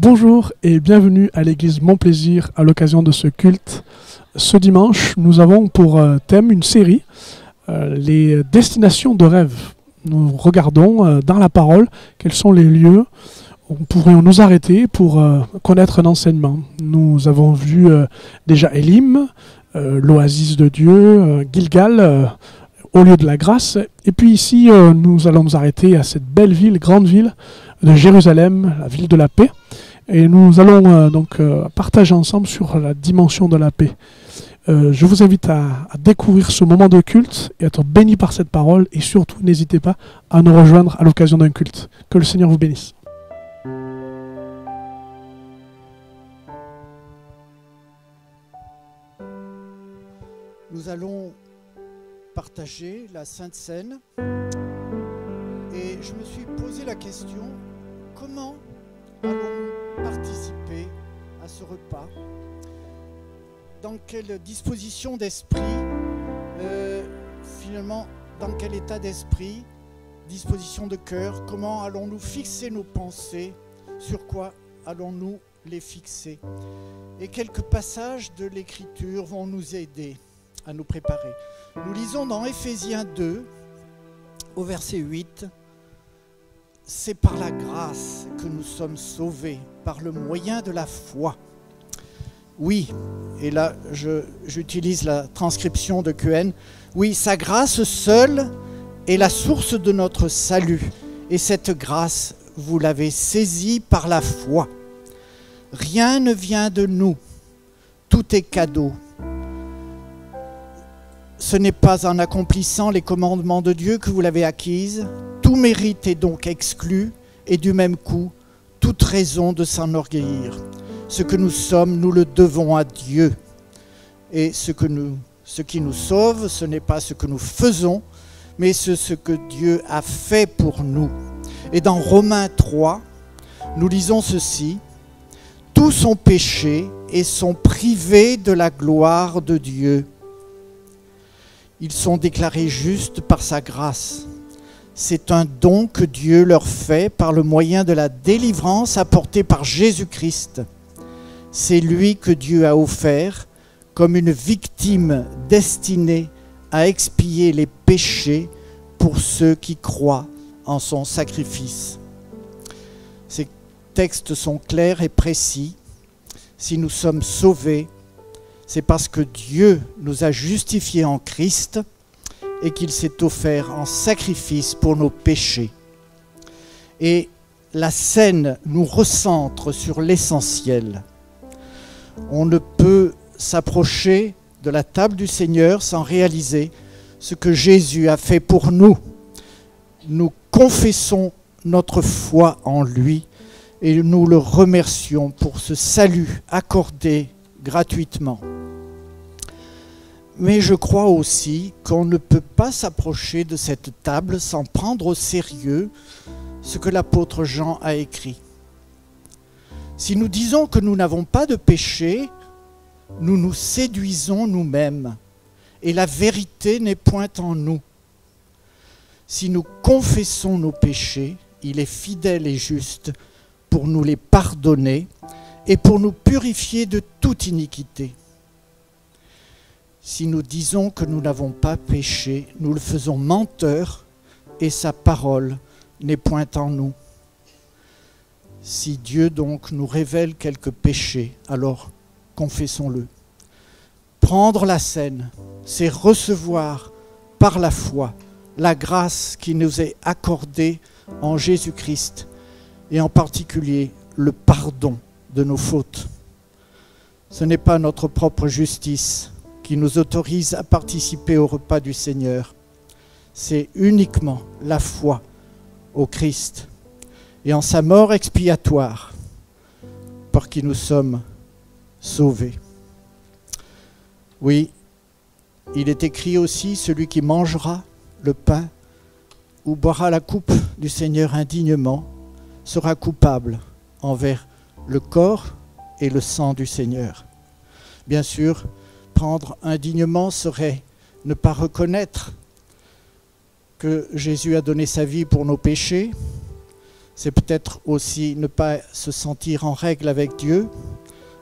Bonjour et bienvenue à l'église Mon Plaisir à l'occasion de ce culte. Ce dimanche, nous avons pour thème une série, les destinations de rêve. Nous regardons dans la parole quels sont les lieux où pourrions nous arrêter pour connaître un enseignement. Nous avons vu déjà Élim, l'oasis de Dieu, Gilgal, au lieu de la grâce. Et puis ici, nous allons nous arrêter à cette belle ville, grande ville de Jérusalem, la ville de la paix. Et nous allons partager ensemble sur la dimension de la paix. Je vous invite à découvrir ce moment de culte et à être béni par cette parole. Et surtout, n'hésitez pas à nous rejoindre à l'occasion d'un culte. Que le Seigneur vous bénisse. Nous allons partager la Sainte Seine et je me suis posé la question, comment allons-nous participer à ce repas? Dans quelle disposition d'esprit, finalement, dans quel état d'esprit, disposition de cœur, comment allons-nous fixer nos pensées, sur quoi allons-nous les fixer? Et quelques passages de l'Écriture vont nous aider à nous préparer. Nous lisons dans Éphésiens 2, au verset 8, « C'est par la grâce que nous sommes sauvés, par le moyen de la foi. » Oui, et là j'utilise la transcription de Cohen, « Oui, sa grâce seule est la source de notre salut, et cette grâce, vous l'avez saisie par la foi. Rien ne vient de nous, tout est cadeau. » Ce n'est pas en accomplissant les commandements de Dieu que vous l'avez acquise. Tout mérite est donc exclu et du même coup, toute raison de s'enorgueillir. Ce que nous sommes, nous le devons à Dieu. Et ce qui nous sauve, ce n'est pas ce que nous faisons, mais ce que Dieu a fait pour nous. Et dans Romains 3, nous lisons ceci. « Tous ont péché et sont privés de la gloire de Dieu. Ils sont déclarés justes par sa grâce. C'est un don que Dieu leur fait par le moyen de la délivrance apportée par Jésus-Christ. C'est lui que Dieu a offert comme une victime destinée à expier les péchés pour ceux qui croient en son sacrifice. » Ces textes sont clairs et précis. Si nous sommes sauvés, c'est parce que Dieu nous a justifiés en Christ et qu'il s'est offert en sacrifice pour nos péchés. Et la scène nous recentre sur l'essentiel. On ne peut s'approcher de la table du Seigneur sans réaliser ce que Jésus a fait pour nous. Nous confessons notre foi en lui et nous le remercions pour ce salut accordé gratuitement. Mais je crois aussi qu'on ne peut pas s'approcher de cette table sans prendre au sérieux ce que l'apôtre Jean a écrit. Si nous disons que nous n'avons pas de péché, nous nous séduisons nous-mêmes et la vérité n'est point en nous. Si nous confessons nos péchés, il est fidèle et juste pour nous les pardonner et pour nous purifier de toute iniquité. Si nous disons que nous n'avons pas péché, nous le faisons menteur et sa parole n'est point en nous. Si Dieu donc nous révèle quelques péchés, alors confessons-le. Prendre la scène, c'est recevoir par la foi la grâce qui nous est accordée en Jésus-Christ et en particulier le pardon de nos fautes. Ce n'est pas notre propre justice qui nous autorise à participer au repas du Seigneur. C'est uniquement la foi au Christ et en sa mort expiatoire par qui nous sommes sauvés. Oui, il est écrit aussi, celui qui mangera le pain ou boira la coupe du Seigneur indignement sera coupable envers le corps et le sang du Seigneur. Bien sûr, prendre indignement serait ne pas reconnaître que Jésus a donné sa vie pour nos péchés, C'est peut-être aussi ne pas se sentir en règle avec Dieu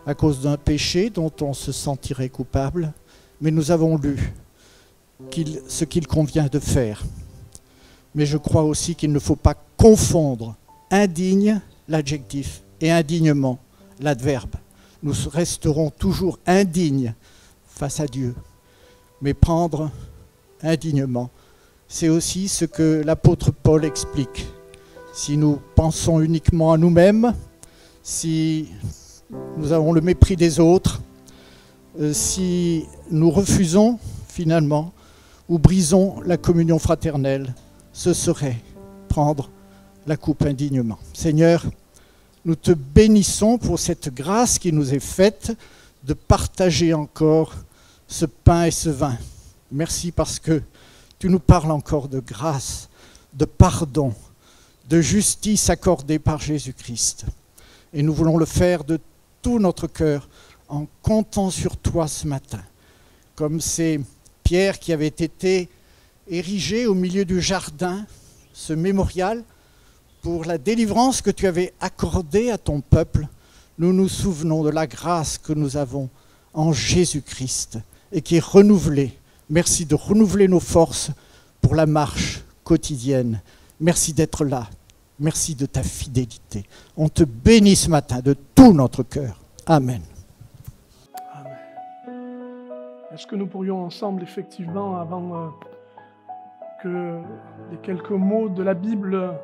à cause d'un péché dont on se sentirait coupable. Mais nous avons lu ce qu'il convient de faire. Mais je crois aussi qu'il ne faut pas confondre indigne l'adjectif et indignement l'adverbe. Nous resterons toujours indignes face à Dieu. Mais prendre indignement, c'est aussi ce que l'apôtre Paul explique. Si nous pensons uniquement à nous-mêmes, si nous avons le mépris des autres, si nous refusons finalement ou brisons la communion fraternelle, ce serait prendre la coupe indignement. Seigneur, nous te bénissons pour cette grâce qui nous est faite de partager encore ce pain et ce vin. Merci parce que tu nous parles encore de grâce, de pardon, de justice accordée par Jésus-Christ. Et nous voulons le faire de tout notre cœur en comptant sur toi ce matin. Comme ces pierres qui avaient été érigées au milieu du jardin, ce mémorial, pour la délivrance que tu avais accordée à ton peuple, nous nous souvenons de la grâce que nous avons en Jésus-Christ et qui est renouvelée. Merci de renouveler nos forces pour la marche quotidienne. Merci d'être là. Merci de ta fidélité. On te bénit ce matin de tout notre cœur. Amen. Amen. Est-ce que nous pourrions ensemble, effectivement, avant que les quelques mots de la Bible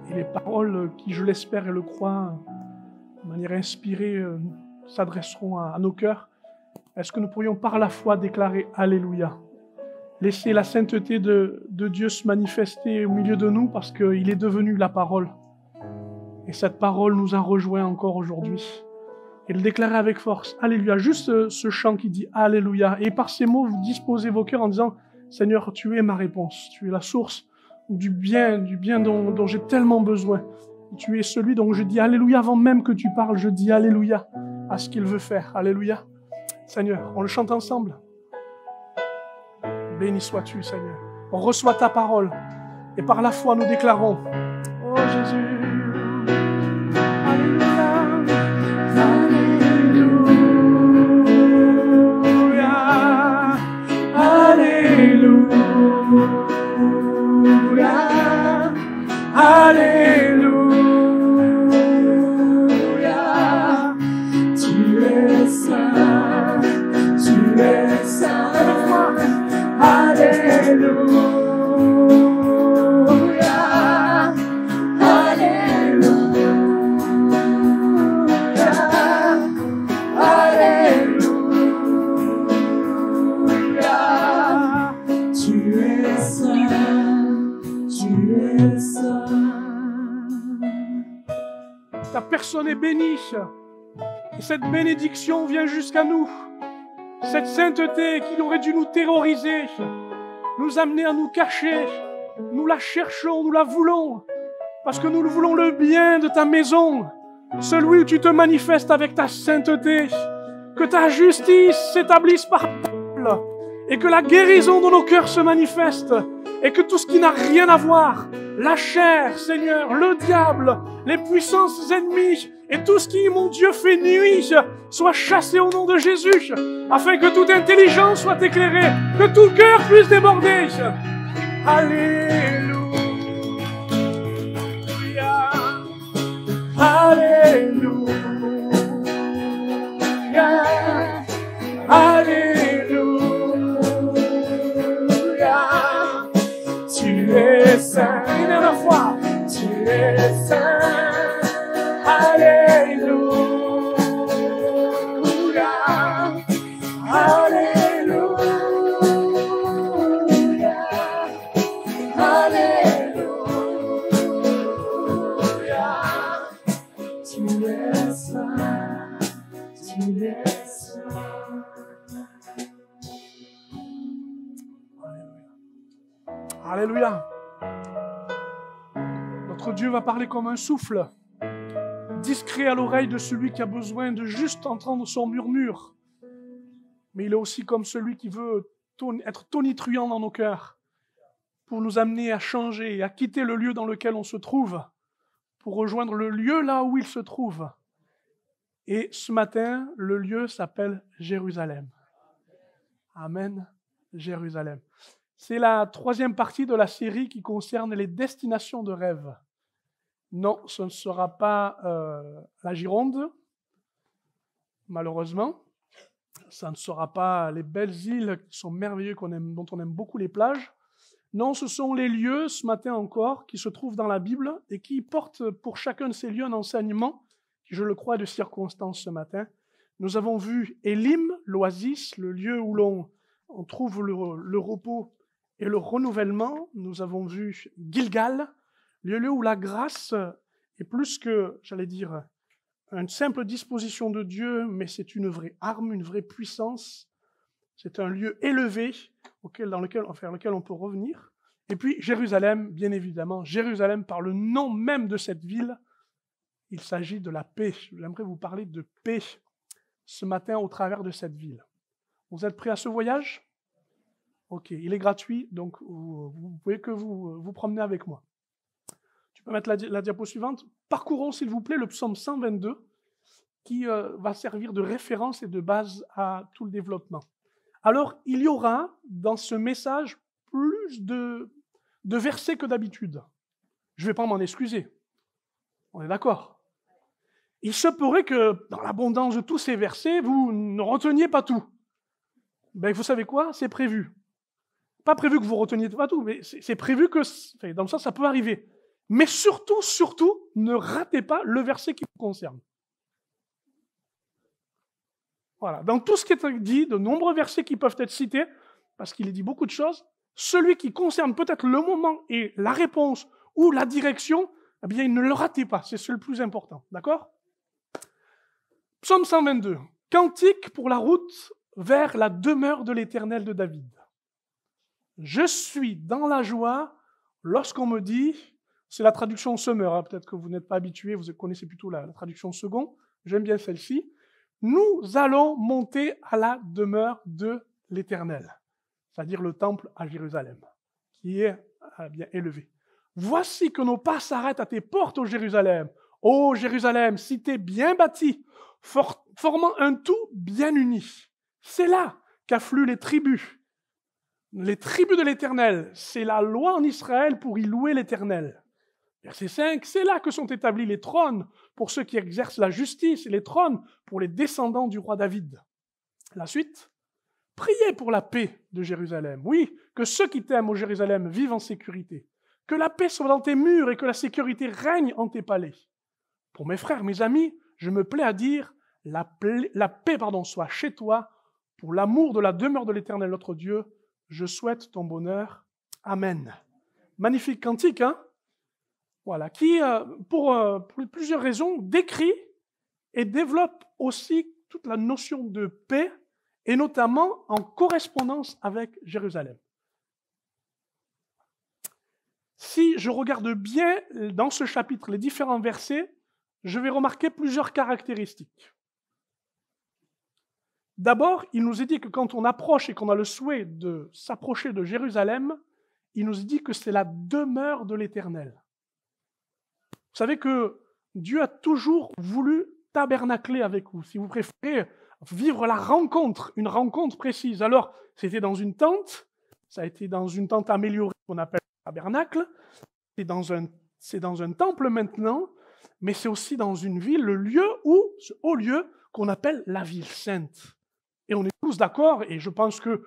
et les paroles qui, je l'espère et le crois, de manière inspirée, s'adresseront à nos cœurs, est-ce que nous pourrions par la foi déclarer « Alléluia » ? Laisser la sainteté de Dieu se manifester au milieu de nous parce qu'il est devenu la parole. Et cette parole nous a rejoints encore aujourd'hui. Et le déclarer avec force. Alléluia. Juste ce chant qui dit Alléluia. Et par ces mots, vous disposez vos cœurs en disant Seigneur, tu es ma réponse. Tu es la source du bien dont j'ai tellement besoin. Tu es celui dont je dis Alléluia avant même que tu parles. Je dis Alléluia à ce qu'il veut faire. Alléluia. Seigneur, on le chante ensemble. Béni sois-tu, Seigneur. On reçoit ta parole. Et par la foi, nous déclarons Oh Jésus. Alléluia. Alléluia. Alléluia. Alléluia. Tu es saint. Tu es saint. Alléluia, Alléluia, Alléluia. Tu es saint, tu es saint. Ta personne est bénie, et cette bénédiction vient jusqu'à nous. Cette sainteté qui aurait dû nous terroriser, nous amener à nous cacher, nous la cherchons, nous la voulons, parce que nous voulons le bien de ta maison, celui où tu te manifestes avec ta sainteté, que ta justice s'établisse par peuple, et que la guérison de nos cœurs se manifeste, et que tout ce qui n'a rien à voir, la chair, Seigneur, le diable, les puissances ennemies, et tout ce qui, mon Dieu, fait nuit, soit chassé au nom de Jésus, afin que toute intelligence soit éclairée, que tout cœur puisse déborder. Alléluia. Alléluia. Alléluia. Tu es saint. Une dernière fois. Tu es saint. Alléluia. Alléluia. Alléluia. Tu es saint. Tu es saint. Alléluia. Notre Dieu va parler comme un souffle, discret à l'oreille de celui qui a besoin de juste entendre son murmure. Mais il est aussi comme celui qui veut être tonitruant dans nos cœurs pour nous amener à changer et à quitter le lieu dans lequel on se trouve pour rejoindre le lieu là où il se trouve. Et ce matin, le lieu s'appelle Jérusalem. Amen, Jérusalem. C'est la 3e partie de la série qui concerne les destinations de rêve. Non, ce ne sera pas la Gironde, malheureusement. Ça ne sera pas les belles îles qui sont merveilleuses, dont on aime beaucoup les plages. Non, ce sont les lieux, ce matin encore, qui se trouvent dans la Bible et qui portent pour chacun de ces lieux un enseignement, qui, je le crois, est de circonstance ce matin. Nous avons vu Élim, l'oasis, le lieu où l'on trouve le repos et le renouvellement. Nous avons vu Gilgal, le lieu où la grâce est plus que, j'allais dire, une simple disposition de Dieu, mais c'est une vraie arme, une vraie puissance. C'est un lieu élevé dans lequel on peut revenir. Et puis Jérusalem, bien évidemment, Jérusalem par le nom même de cette ville, il s'agit de la paix. J'aimerais vous parler de paix ce matin au travers de cette ville. Vous êtes prêts à ce voyage? Ok, il est gratuit, donc vous pouvez que vous promener avec moi. Tu peux mettre la diapo suivante. Parcourons, s'il vous plaît, le psaume 122, qui va servir de référence et de base à tout le développement. Alors, il y aura dans ce message plus de versets que d'habitude. Je ne vais pas m'en excuser. On est d'accord? Il se pourrait que, dans l'abondance de tous ces versets, vous ne reteniez pas tout. Ben, vous savez quoi? C'est prévu. Pas prévu que vous reteniez pas tout, mais c'est prévu que, dans le sens, ça peut arriver. Mais surtout, ne ratez pas le verset qui vous concerne. Voilà. Dans tout ce qui est dit, de nombreux versets qui peuvent être cités, parce qu'il est dit beaucoup de choses, celui qui concerne peut-être le moment et la réponse ou la direction, eh bien, ne le ratez pas. C'est le plus important. D'accord? Psaume 122. Cantique pour la route vers la demeure de l'Éternel de David. Je suis dans la joie lorsqu'on me dit, c'est la traduction Semeur, hein, peut-être que vous n'êtes pas habitué, vous connaissez plutôt la traduction Second, j'aime bien celle-ci. Nous allons monter à la demeure de l'Éternel, c'est-à-dire le temple à Jérusalem, qui est bien élevé. Voici que nos pas s'arrêtent à tes portes, ô Jérusalem. Ô Jérusalem, cité bien bâtie, formant un tout bien uni. C'est là qu'affluent les tribus. Les tribus de l'Éternel, c'est la loi en Israël pour y louer l'Éternel. Verset 5, c'est là que sont établis les trônes pour ceux qui exercent la justice et les trônes pour les descendants du roi David. La suite, priez pour la paix de Jérusalem. Oui, que ceux qui t'aiment au Jérusalem vivent en sécurité. Que la paix soit dans tes murs et que la sécurité règne en tes palais. Pour mes frères, mes amis, je me plais à dire, la paix soit chez toi, pour l'amour de la demeure de l'Éternel notre Dieu, je souhaite ton bonheur. Amen. Magnifique cantique, hein? Voilà, qui, pour plusieurs raisons, décrit et développe aussi toute la notion de paix, et notamment en correspondance avec Jérusalem. Si je regarde bien dans ce chapitre les différents versets, je vais remarquer plusieurs caractéristiques. D'abord, il nous est dit que quand on approche et qu'on a le souhait de s'approcher de Jérusalem, il nous est dit que c'est la demeure de l'Éternel. Vous savez que Dieu a toujours voulu tabernacler avec vous. Si vous préférez vivre la rencontre, une rencontre précise. Alors, c'était dans une tente, ça a été dans une tente améliorée qu'on appelle tabernacle, c'est dans un temple maintenant, mais c'est aussi dans une ville, le lieu où, ce haut lieu qu'on appelle la ville sainte. Et on est tous d'accord, et je pense qu'on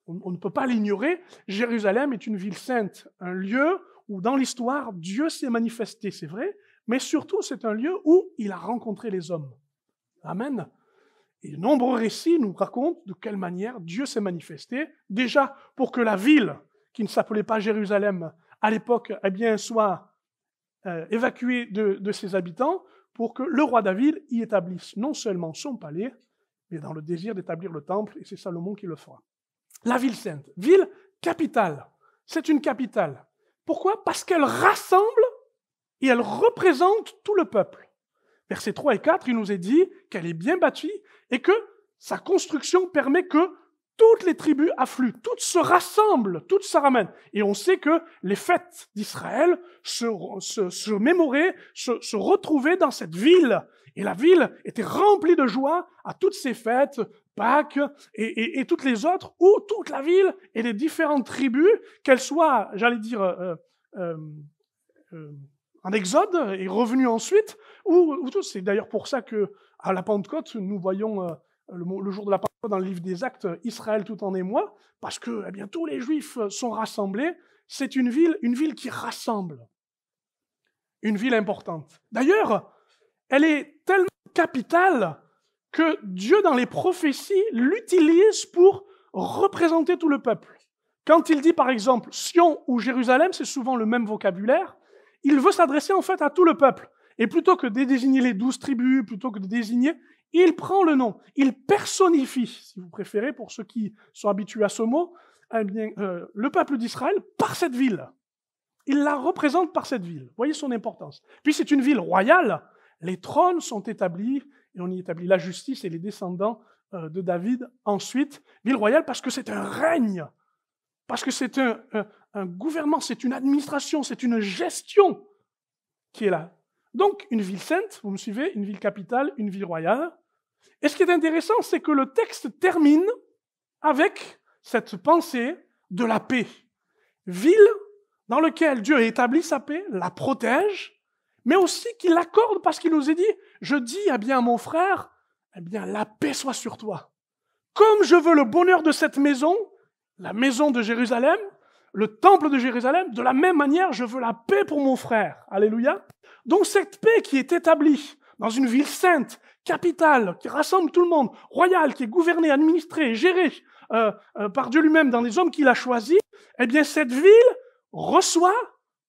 ne peut pas l'ignorer, Jérusalem est une ville sainte, un lieu où dans l'histoire, Dieu s'est manifesté, c'est vrai, mais surtout c'est un lieu où il a rencontré les hommes. Amen. Et de nombreux récits nous racontent de quelle manière Dieu s'est manifesté, déjà pour que la ville, qui ne s'appelait pas Jérusalem à l'époque, eh bien, soit évacuée de ses habitants, pour que le roi David y établisse non seulement son palais, mais dans le désir d'établir le temple, et c'est Salomon qui le fera. La ville sainte, ville capitale, c'est une capitale. Pourquoi? Parce qu'elle rassemble et elle représente tout le peuple. Versets 3 et 4, il nous est dit qu'elle est bien bâtie et que sa construction permet que toutes les tribus affluent, toutes se rassemblent, toutes se ramènent. Et on sait que les fêtes d'Israël se mémoraient, se retrouvaient dans cette ville. Et la ville était remplie de joie à toutes ces fêtes, Pâques et toutes les autres, où toute la ville et les différentes tribus, qu'elles soient, j'allais dire, en exode et revenues ensuite, ou tout. C'est d'ailleurs pour ça que à la Pentecôte, nous voyons le jour de la Pentecôte dans le livre des Actes, Israël tout en émoi, parce que tous les Juifs sont rassemblés. C'est une ville qui rassemble, une ville importante. D'ailleurs, elle est tellement capitale que Dieu, dans les prophéties, l'utilise pour représenter tout le peuple. Quand il dit, par exemple, Sion ou Jérusalem, c'est souvent le même vocabulaire, il veut s'adresser en fait à tout le peuple. Et plutôt que de désigner les 12 tribus, plutôt que de désigner, il prend le nom, il personnifie, si vous préférez, pour ceux qui sont habitués à ce mot, le peuple d'Israël par cette ville. Il la représente par cette ville. Voyez son importance. Puis c'est une ville royale, les trônes sont établis, et on y établit la justice et les descendants de David ensuite. Ville royale parce que c'est un règne, parce que c'est un gouvernement, c'est une administration, c'est une gestion qui est là. Donc une ville sainte, vous me suivez, une ville capitale, une ville royale. Et ce qui est intéressant, c'est que le texte termine avec cette pensée de la paix. Ville dans laquelle Dieu a établi sa paix, la protège, mais aussi qu'il l'accorde parce qu'il nous a dit, je dis à mon frère, la paix soit sur toi. Comme je veux le bonheur de cette maison, la maison de Jérusalem, le temple de Jérusalem, de la même manière, je veux la paix pour mon frère. Alléluia. Donc cette paix qui est établie dans une ville sainte, capitale, qui rassemble tout le monde, royale, qui est gouvernée, administrée, gérée par Dieu lui-même dans les hommes qu'il a choisis, cette ville reçoit,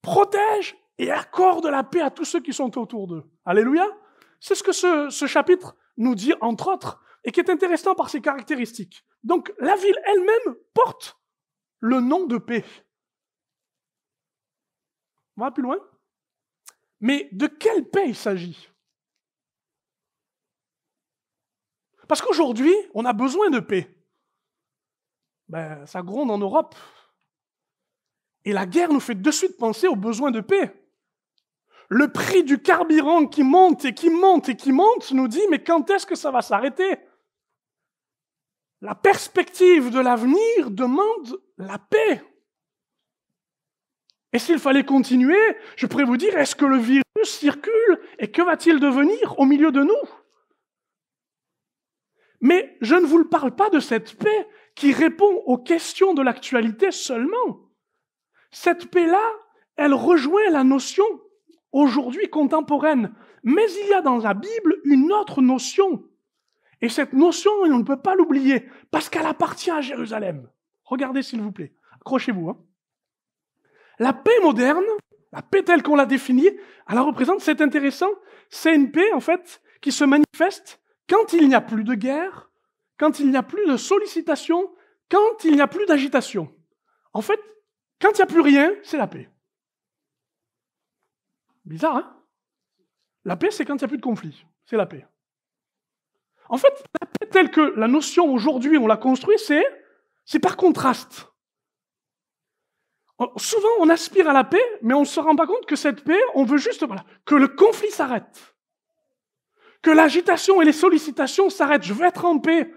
protège et accorde la paix à tous ceux qui sont autour d'eux. Alléluia. C'est ce que ce chapitre nous dit, entre autres, et qui est intéressant par ses caractéristiques. Donc, la ville elle-même porte le nom de paix. On va plus loin. Mais de quelle paix il s'agit? Parce qu'aujourd'hui, on a besoin de paix. Ça gronde en Europe. Et la guerre nous fait de suite penser aux besoins de paix. Le prix du carburant qui monte et qui monte et qui monte nous dit, mais quand est-ce que ça va s'arrêter? La perspective de l'avenir demande la paix. Et s'il fallait continuer, je pourrais vous dire, est-ce que le virus circule et que va-t-il devenir au milieu de nous? Mais je ne vous parle pas de cette paix qui répond aux questions de l'actualité seulement. Cette paix-là, elle rejoint la notion aujourd'hui contemporaine. Mais il y a dans la Bible une autre notion. Et cette notion, on ne peut pas l'oublier, parce qu'elle appartient à Jérusalem. Regardez s'il vous plaît, accrochez-vous. La paix moderne, la paix telle qu'on l'a définie, elle représente, c'est intéressant, c'est une paix en fait qui se manifeste quand il n'y a plus de guerre, quand il n'y a plus de sollicitation, quand il n'y a plus d'agitation. En fait, quand il n'y a plus rien, c'est la paix. Bizarre, hein? La paix, c'est quand il n'y a plus de conflit. C'est la paix. En fait, la paix telle que la notion aujourd'hui, on l'a construit, c'est par contraste. Souvent, on aspire à la paix, mais on ne se rend pas compte que cette paix, on veut juste que le conflit s'arrête. Que l'agitation et les sollicitations s'arrêtent. Je veux être en paix.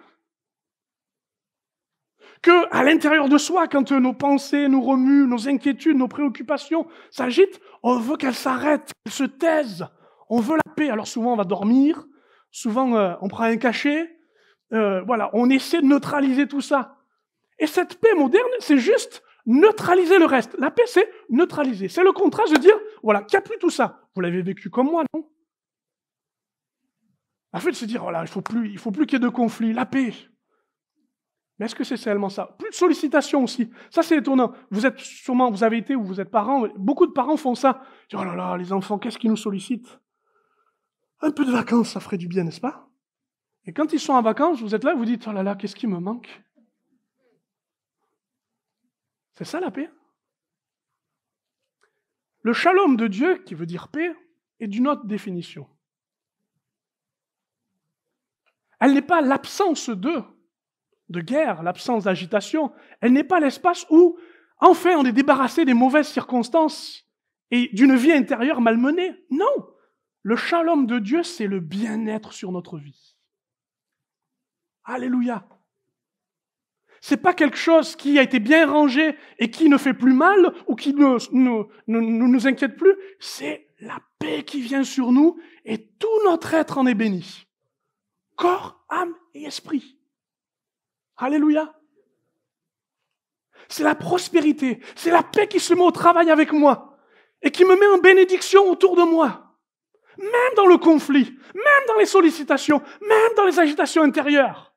Que, à l'intérieur de soi, quand nos pensées nous remuent, nos inquiétudes, nos préoccupations s'agitent, on veut qu'elles s'arrêtent, qu'elles se taisent. On veut la paix. Alors souvent, on va dormir. Souvent, on prend un cachet. On essaie de neutraliser tout ça. Et cette paix moderne, c'est juste neutraliser le reste. La paix, c'est neutraliser. C'est le contraste de dire, qu'il n'y a plus tout ça. Vous l'avez vécu comme moi, non? En fait, c'est dire, il faut plus qu'il y ait de conflit. La paix. Mais est-ce que c'est seulement ça? Plus de sollicitations aussi. Ça, c'est étonnant. Vous avez été ou vous êtes parents. Beaucoup de parents font ça. Ils disent, les enfants, qu'est-ce qu'ils nous sollicitent? Un peu de vacances, ça ferait du bien, n'est-ce pas? Et quand ils sont en vacances, vous êtes là, vous dites, qu'est-ce qui me manque? C'est ça la paix. Le shalom de Dieu, qui veut dire paix, est d'une autre définition. Elle n'est pas l'absence de, de guerre, l'absence d'agitation, elle n'est pas l'espace où, enfin, on est débarrassé des mauvaises circonstances et d'une vie intérieure malmenée. Non! Le shalom de Dieu, c'est le bien-être sur notre vie. Alléluia! C'est pas quelque chose qui a été bien rangé et qui ne fait plus mal ou qui ne nous inquiète plus. C'est la paix qui vient sur nous et tout notre être en est béni. Corps, âme et esprit. Alléluia! C'est la prospérité, c'est la paix qui se met au travail avec moi et qui me met en bénédiction autour de moi. Même dans le conflit, même dans les sollicitations, même dans les agitations intérieures.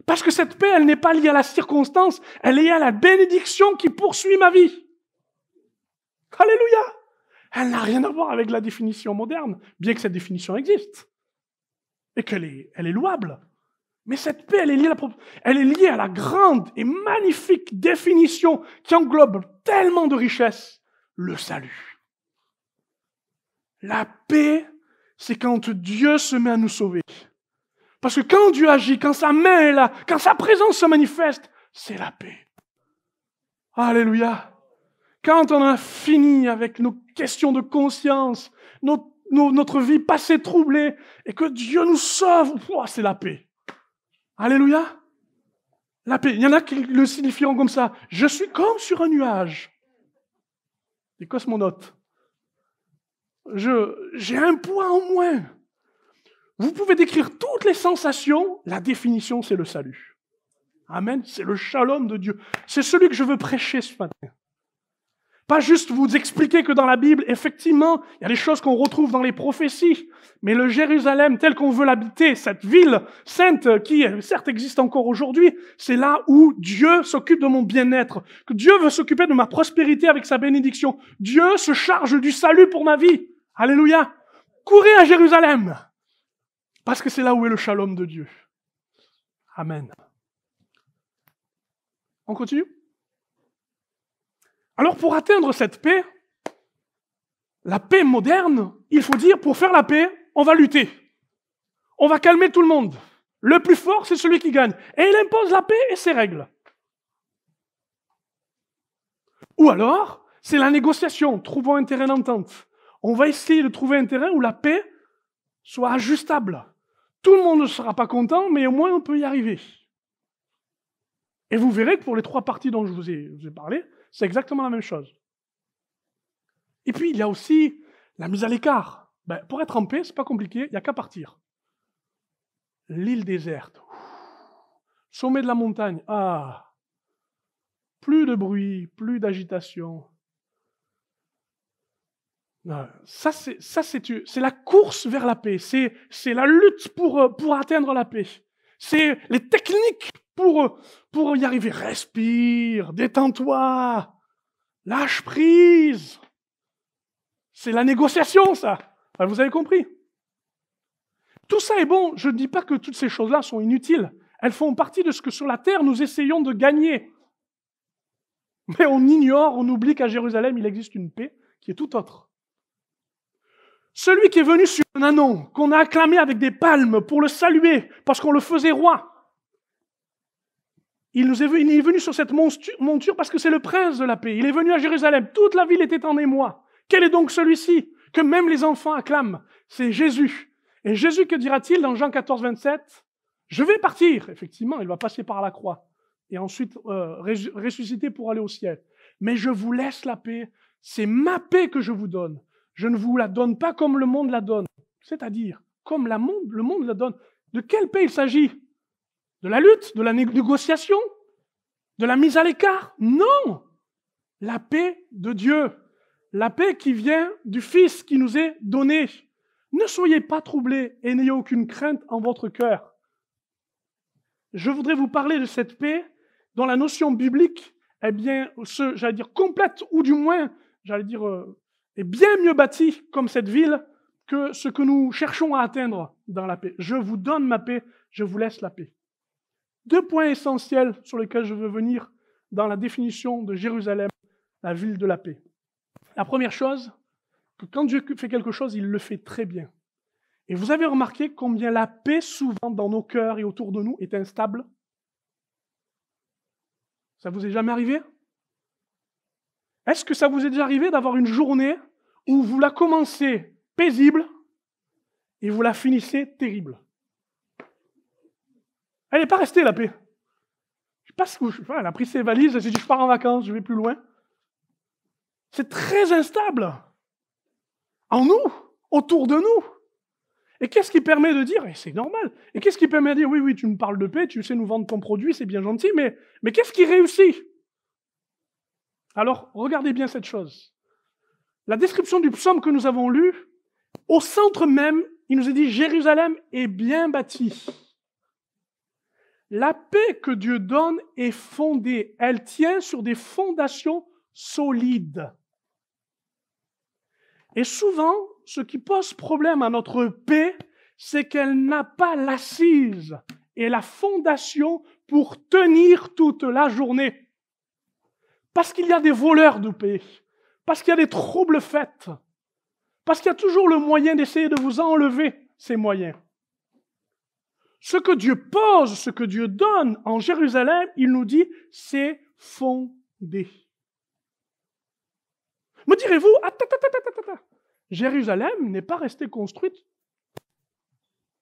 Parce que cette paix, elle n'est pas liée à la circonstance, elle est liée à la bénédiction qui poursuit ma vie. Alléluia! Elle n'a rien à voir avec la définition moderne, bien que cette définition existe. Et qu'elle est louable. Mais cette paix, elle est liée à la grande et magnifique définition qui englobe tellement de richesses, le salut. La paix, c'est quand Dieu se met à nous sauver. Parce que quand Dieu agit, quand sa main est là, quand sa présence se manifeste, c'est la paix. Alléluia. Quand on a fini avec nos questions de conscience, notre vie passée troublée, et que Dieu nous sauve, c'est la paix. Alléluia. La paix. Il y en a qui le signifieront comme ça. Je suis comme sur un nuage. Des cosmonautes. J'ai un poids en moins. Vous pouvez décrire toutes les sensations. La définition, c'est le salut. Amen. C'est le shalom de Dieu. C'est celui que je veux prêcher ce matin. Pas juste vous expliquer que dans la Bible, effectivement, il y a des choses qu'on retrouve dans les prophéties, mais le Jérusalem tel qu'on veut l'habiter, cette ville sainte qui, certes, existe encore aujourd'hui, c'est là où Dieu s'occupe de mon bien-être, que Dieu veut s'occuper de ma prospérité avec sa bénédiction. Dieu se charge du salut pour ma vie. Alléluia. Courez à Jérusalem, parce que c'est là où est le shalom de Dieu. Amen. On continue ? Alors pour atteindre cette paix, la paix moderne, il faut dire, pour faire la paix, on va lutter. On va calmer tout le monde. Le plus fort, c'est celui qui gagne. Et il impose la paix et ses règles. Ou alors, c'est la négociation, trouvons un terrain d'entente. On va essayer de trouver un terrain où la paix soit ajustable. Tout le monde ne sera pas content, mais au moins on peut y arriver. Et vous verrez que pour les trois parties dont je vous ai parlé, c'est exactement la même chose. Et puis, il y a aussi la mise à l'écart. Pour être en paix, c'est pas compliqué, il n'y a qu'à partir. L'île déserte. Sommet de la montagne. Plus de bruit, plus d'agitation. Ça, c'est la course vers la paix. C'est la lutte pour atteindre la paix. C'est les techniques pour y arriver. Respire, détends-toi, lâche prise. C'est la négociation, ça. Vous avez compris. Tout ça est bon. Je ne dis pas que toutes ces choses-là sont inutiles. Elles font partie de ce que sur la terre nous essayons de gagner. Mais on ignore, on oublie qu'à Jérusalem, il existe une paix qui est tout autre. Celui qui est venu sur un ânon, qu'on a acclamé avec des palmes pour le saluer, parce qu'on le faisait roi, il est venu sur cette monture parce que c'est le prince de la paix. Il est venu à Jérusalem, toute la ville était en émoi. Quel est donc celui-ci que même les enfants acclament? C'est Jésus. Et Jésus, que dira-t-il dans Jean 14, 27 ? Je vais partir. Effectivement, il va passer par la croix et ensuite ressusciter pour aller au ciel. Mais je vous laisse la paix. C'est ma paix que je vous donne. Je ne vous la donne pas comme le monde la donne. C'est-à-dire, comme le monde la donne. De quelle paix il s'agit ? De la lutte, de la négociation, de la mise à l'écart? Non! La paix de Dieu, la paix qui vient du Fils qui nous est donné. Ne soyez pas troublés et n'ayez aucune crainte en votre cœur. Je voudrais vous parler de cette paix dont la notion biblique est bien, complète, ou du moins, est bien mieux bâtie comme cette ville que ce que nous cherchons à atteindre dans la paix. Je vous donne ma paix, je vous laisse la paix. 2 points essentiels sur lesquels je veux venir dans la définition de Jérusalem, la ville de la paix. La première chose, que quand Dieu fait quelque chose, il le fait très bien. Et vous avez remarqué combien la paix, souvent dans nos cœurs et autour de nous, est instable? Ça vous est jamais arrivé? Est-ce que ça vous est déjà arrivé d'avoir une journée où vous la commencez paisible et vous la finissez terrible? Elle n'est pas restée, la paix. Je sais pas ce que elle a pris ses valises, elle s'est dit, je pars en vacances, je vais plus loin. C'est très instable. En nous, autour de nous. Et qu'est-ce qui permet de dire, et c'est normal, et qu'est-ce qui permet de dire, oui, oui, tu me parles de paix, tu sais nous vendre ton produit, c'est bien gentil, mais qu'est-ce qui réussit? Alors, regardez bien cette chose. La description du psaume que nous avons lu, au centre même, il nous est dit, Jérusalem est bien bâtie. La paix que Dieu donne est fondée, elle tient sur des fondations solides. Et souvent, ce qui pose problème à notre paix, c'est qu'elle n'a pas l'assise et la fondation pour tenir toute la journée. Parce qu'il y a des voleurs de paix, parce qu'il y a des troubles faits, parce qu'il y a toujours le moyen d'essayer de vous enlever ces moyens. Ce que Dieu pose, ce que Dieu donne en Jérusalem, il nous dit, c'est fondé. Me direz-vous, Jérusalem n'est pas restée construite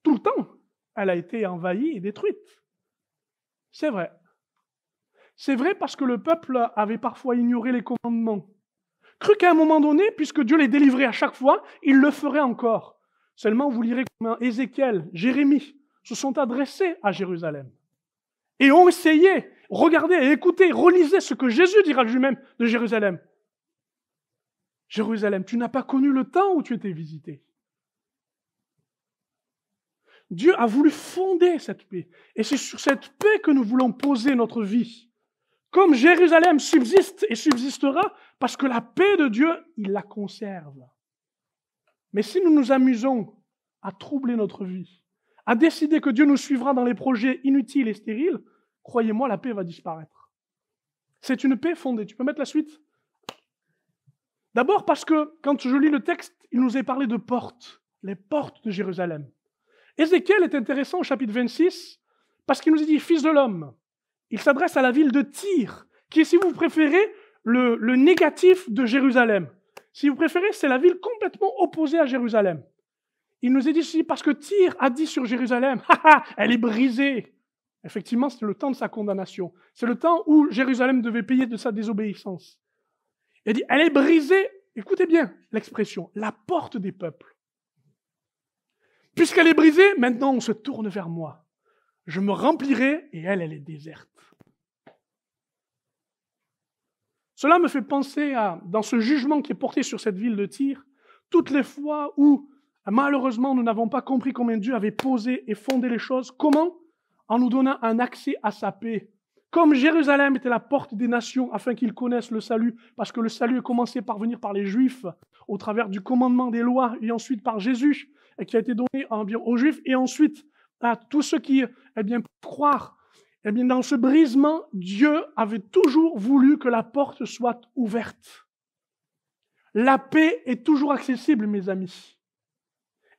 tout le temps. Elle a été envahie et détruite. C'est vrai. C'est vrai parce que le peuple avait parfois ignoré les commandements. Cru qu'à un moment donné, puisque Dieu les délivrait à chaque fois, il le ferait encore. Seulement, vous lirez comment Ézéchiel, Jérémie se sont adressés à Jérusalem et ont essayé, regardez, écoutez, relisez ce que Jésus dira lui-même de Jérusalem. Jérusalem, tu n'as pas connu le temps où tu étais visité. Dieu a voulu fonder cette paix. Et c'est sur cette paix que nous voulons poser notre vie. Comme Jérusalem subsiste et subsistera, parce que la paix de Dieu, il la conserve. Mais si nous nous amusons à troubler notre vie, à décider que Dieu nous suivra dans les projets inutiles et stériles, croyez-moi, la paix va disparaître. C'est une paix fondée. Tu peux mettre la suite ? D'abord parce que, quand je lis le texte, il nous est parlé de portes, les portes de Jérusalem. Ézéchiel est intéressant au chapitre 26, parce qu'il nous dit « Fils de l'homme ». Il s'adresse à la ville de Tyr, qui est, si vous préférez, le négatif de Jérusalem. Si vous préférez, c'est la ville complètement opposée à Jérusalem. Il nous est dit ceci, parce que Tyr a dit sur Jérusalem « elle est brisée ». Effectivement, c'est le temps de sa condamnation. C'est le temps où Jérusalem devait payer de sa désobéissance. Il dit, elle est brisée, écoutez bien l'expression, la porte des peuples. Puisqu'elle est brisée, maintenant on se tourne vers moi. Je me remplirai et elle est déserte. Cela me fait penser à, dans ce jugement qui est porté sur cette ville de Tyr, toutes les fois où, malheureusement, nous n'avons pas compris combien Dieu avait posé et fondé les choses. Comment ? En nous donnant un accès à sa paix. Comme Jérusalem était la porte des nations afin qu'ils connaissent le salut, parce que le salut est commencé par venir par les Juifs, au travers du commandement des lois, et ensuite par Jésus, et qui a été donné aux Juifs, et ensuite à tous ceux qui peuvent croire. Eh bien, dans ce brisement, Dieu avait toujours voulu que la porte soit ouverte. La paix est toujours accessible, mes amis.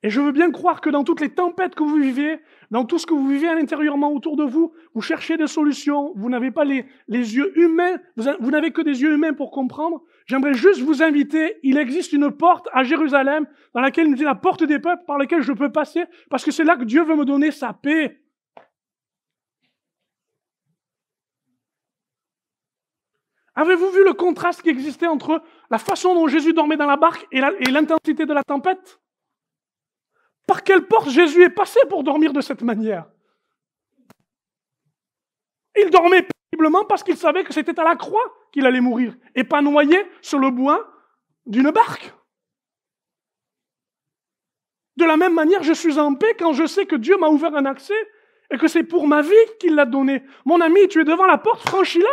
Et je veux bien croire que dans toutes les tempêtes que vous vivez, dans tout ce que vous vivez à l'intérieurement autour de vous, vous cherchez des solutions, vous n'avez pas les yeux humains, vous n'avez que des yeux humains pour comprendre. J'aimerais juste vous inviter, il existe une porte à Jérusalem, dans laquelle il nous dit la porte des peuples, par laquelle je peux passer, parce que c'est là que Dieu veut me donner sa paix. Avez-vous vu le contraste qui existait entre la façon dont Jésus dormait dans la barque et l'intensité de la tempête ? Par quelle porte Jésus est passé pour dormir de cette manière? Il dormait paisiblement parce qu'il savait que c'était à la croix qu'il allait mourir et pas noyé sur le bois d'une barque. De la même manière, je suis en paix quand je sais que Dieu m'a ouvert un accès et que c'est pour ma vie qu'il l'a donné. Mon ami, tu es devant la porte, franchis-la.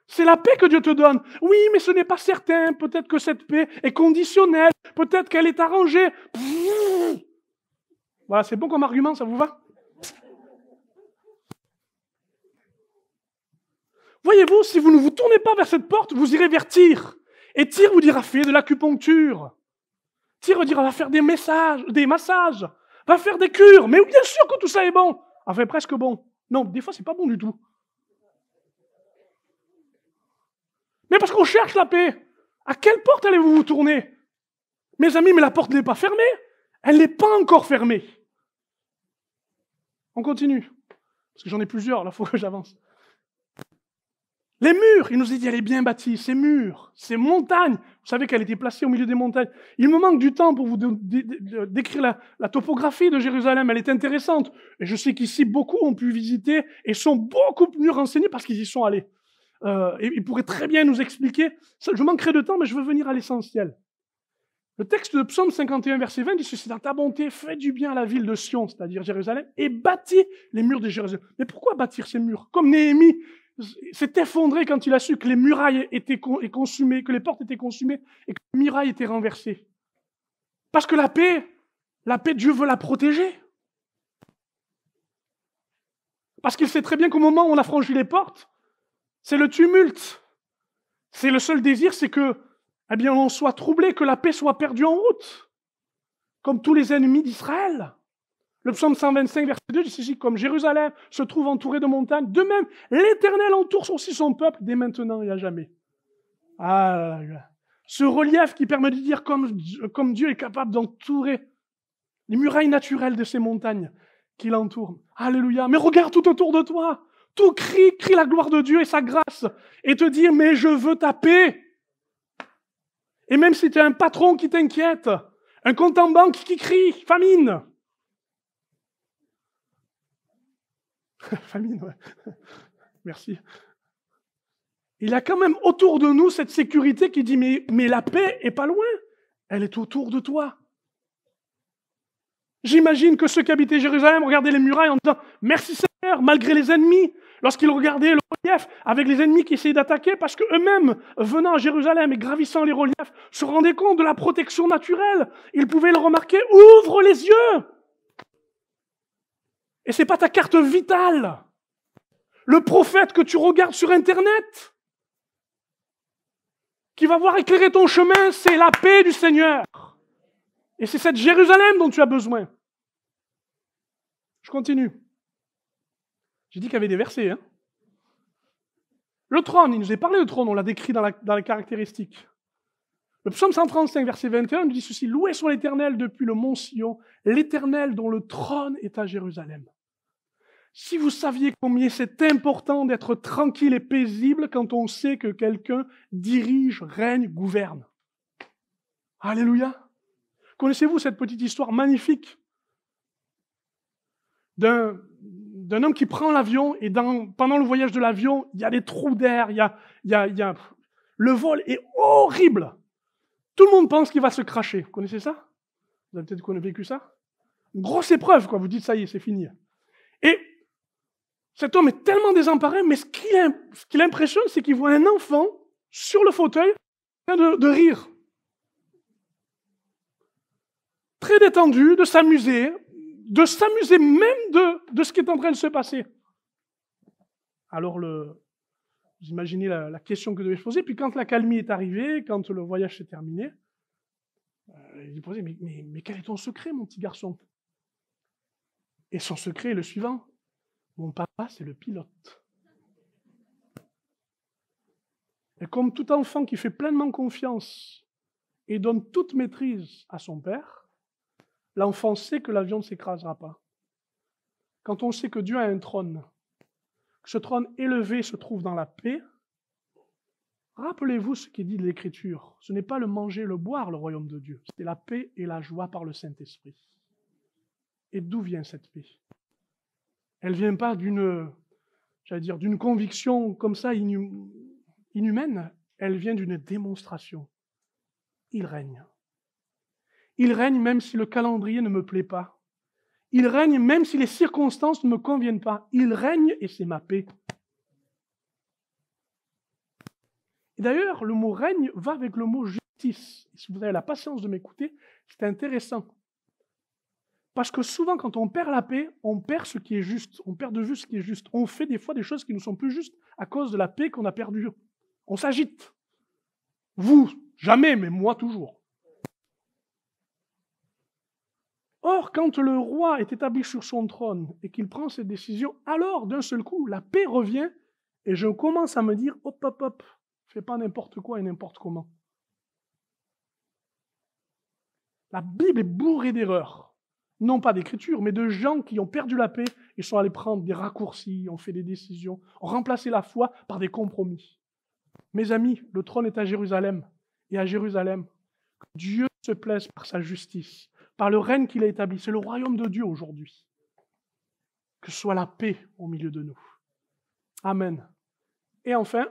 C'est la paix que Dieu te donne. Oui, mais ce n'est pas certain. Peut-être que cette paix est conditionnelle. Peut-être qu'elle est arrangée. Voilà, c'est bon comme argument, ça vous va? Voyez-vous, si vous ne vous tournez pas vers cette porte, vous irez vers Tyr. Et Tyr vous dira, fais de l'acupuncture. Tyr vous dira, va faire des massages, va faire des cures. Mais bien sûr que tout ça est bon. Enfin, presque bon. Non, des fois, c'est pas bon du tout. Mais parce qu'on cherche la paix. À quelle porte allez-vous vous tourner? Mes amis, mais la porte n'est pas fermée. Elle n'est pas encore fermée. On continue. Parce que j'en ai plusieurs, là, il faut que j'avance. Les murs, il nous a dit, elle est bien bâtie, ces murs, ces montagnes. Vous savez qu'elle était placée au milieu des montagnes. Il me manque du temps pour vous décrire la topographie de Jérusalem. Elle est intéressante. Et je sais qu'ici, beaucoup ont pu visiter et sont beaucoup mieux renseignés parce qu'ils y sont allés. Et ils pourraient très bien nous expliquer. Je manquerai de temps, mais je veux venir à l'essentiel. Le texte de Psaume 51, verset 20 dit ceci: dans ta bonté, fais du bien à la ville de Sion, c'est-à-dire Jérusalem, et bâtis les murs de Jérusalem. Mais pourquoi bâtir ces murs? Comme Néhémie s'est effondré quand il a su que les murailles étaient consumées, que les portes étaient consumées et que les murailles étaient renversées. Parce que la paix, Dieu veut la protéger. Parce qu'il sait très bien qu'au moment où on a franchi les portes, c'est le tumulte. C'est le seul désir, c'est que, eh bien, on soit troublé, que la paix soit perdue en route. Comme tous les ennemis d'Israël. Le psaume 125, verset 2 dit ceci: comme Jérusalem se trouve entourée de montagnes, de même, l'Éternel entoure aussi son peuple dès maintenant et à jamais. Ah, ce relief qui permet de dire comme Dieu est capable d'entourer les murailles naturelles de ces montagnes qui l'entourent. Alléluia. Mais regarde tout autour de toi. Tout crie la gloire de Dieu et sa grâce. Et te dire, mais je veux ta paix. Et même si tu as un patron qui t'inquiète, un compte en banque qui crie, famine. Famine, ouais. Merci. Il y a quand même autour de nous cette sécurité qui dit, mais la paix est pas loin. Elle est autour de toi. J'imagine que ceux qui habitaient Jérusalem regardaient les murailles en disant, merci Seigneur, malgré les ennemis. Lorsqu'ils regardaient le relief avec les ennemis qui essayaient d'attaquer, parce qu'eux-mêmes, venant à Jérusalem et gravissant les reliefs, se rendaient compte de la protection naturelle. Ils pouvaient le remarquer. Ouvre les yeux! Et c'est pas ta carte vitale. Le prophète que tu regardes sur Internet, qui va voir éclairer ton chemin, c'est la paix du Seigneur. Et c'est cette Jérusalem dont tu as besoin. Je continue. J'ai dit qu'il y avait des versets. Hein. Le trône, il nous est parlé de trône, on l'a décrit dans les caractéristiques. Le psaume 135, verset 21, nous dit ceci: loué soit l'Éternel depuis le mont Sion, l'Éternel dont le trône est à Jérusalem. Si vous saviez combien c'est important d'être tranquille et paisible quand on sait que quelqu'un dirige, règne, gouverne. Alléluia. Connaissez-vous cette petite histoire magnifique d'un homme qui prend l'avion et pendant le voyage de l'avion, il y a des trous d'air, le vol est horrible. Tout le monde pense qu'il va se cracher. Vous connaissez ça? Vous avez peut-être vécu ça? Une grosse épreuve, quoi. Vous dites, ça y est, c'est fini. Et cet homme est tellement désemparé, mais ce qui l'impressionne, c'est qu'il voit un enfant sur le fauteuil en train de rire. Très détendu, de s'amuser même de ce qui est en train de se passer. Alors, vous imaginez la question que devait se poser, puis quand l'accalmie est arrivée, quand le voyage s'est terminé, il lui posait, mais quel est ton secret, mon petit garçon? Et son secret est le suivant: mon papa, c'est le pilote. Et comme tout enfant qui fait pleinement confiance et donne toute maîtrise à son père, l'enfant sait que l'avion ne s'écrasera pas. Quand on sait que Dieu a un trône, que ce trône élevé se trouve dans la paix, rappelez-vous ce qui est dit de l'Écriture. Ce n'est pas le manger, le boire, le royaume de Dieu. C'est la paix et la joie par le Saint-Esprit. Et d'où vient cette paix? Elle ne vient pas d'une conviction comme ça inhumaine. Elle vient d'une démonstration. Il règne. Il règne même si le calendrier ne me plaît pas. Il règne même si les circonstances ne me conviennent pas. Il règne et c'est ma paix. Et d'ailleurs, le mot règne va avec le mot justice. Et si vous avez la patience de m'écouter, c'est intéressant. Parce que souvent, quand on perd la paix, on perd ce qui est juste. On perd de vue ce qui est juste. On fait des fois des choses qui ne sont plus justes à cause de la paix qu'on a perdue. On s'agite. Vous, jamais, mais moi, toujours. Or, quand le roi est établi sur son trône et qu'il prend ses décisions, alors, d'un seul coup, la paix revient et je commence à me dire, hop, hop, hop, Fais pas n'importe quoi et n'importe comment. La Bible est bourrée d'erreurs. Non pas d'écriture, mais de gens qui ont perdu la paix et sont allés prendre des raccourcis, ont fait des décisions, ont remplacé la foi par des compromis. Mes amis, le trône est à Jérusalem. Et à Jérusalem, que Dieu se plaise par sa justice, par le règne qu'il a établi. C'est le royaume de Dieu aujourd'hui. Que ce soit la paix au milieu de nous. Amen. Et enfin,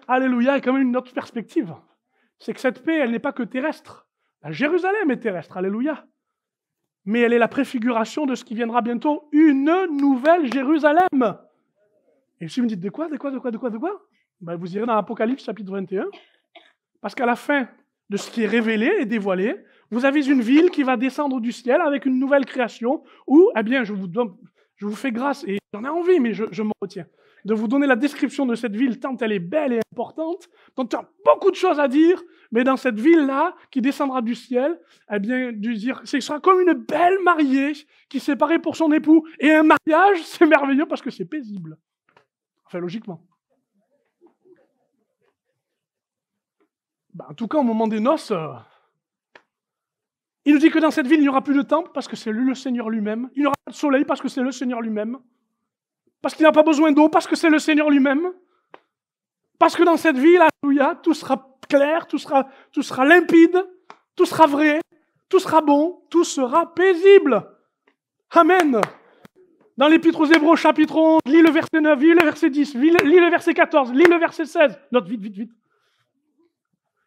alléluia, il y a quand même une autre perspective. C'est que cette paix, elle n'est pas que terrestre. La Jérusalem est terrestre, alléluia. Mais elle est la préfiguration de ce qui viendra bientôt, une nouvelle Jérusalem. Et si vous me dites de quoi ben, vous irez dans l'Apocalypse chapitre 21. Parce qu'à la fin de ce qui est révélé et dévoilé, vous avez une ville qui va descendre du ciel avec une nouvelle création où, eh bien, je vous fais grâce, et j'en ai envie, mais je me retiens, de vous donner la description de cette ville tant elle est belle et importante, tant il y a beaucoup de choses à dire, mais dans cette ville-là, qui descendra du ciel, eh bien, ce sera comme une belle mariée qui s'est parée pour son époux. Et un mariage, c'est merveilleux parce que c'est paisible. Enfin, logiquement. En tout cas, au moment des noces, il nous dit que dans cette ville, il n'y aura plus de temple parce que c'est le Seigneur lui-même. Il n'y aura pas de soleil parce que c'est le Seigneur lui-même. Parce qu'il n'a pas besoin d'eau parce que c'est le Seigneur lui-même. Parce que dans cette ville, alléluia, tout sera clair, tout sera limpide, tout sera vrai, tout sera bon, tout sera paisible. Amen. Dans l'Épître aux Hébreux, chapitre 11, lis le verset 9, lis le verset 10, lis le verset 14, lis le verset 16. Note vite.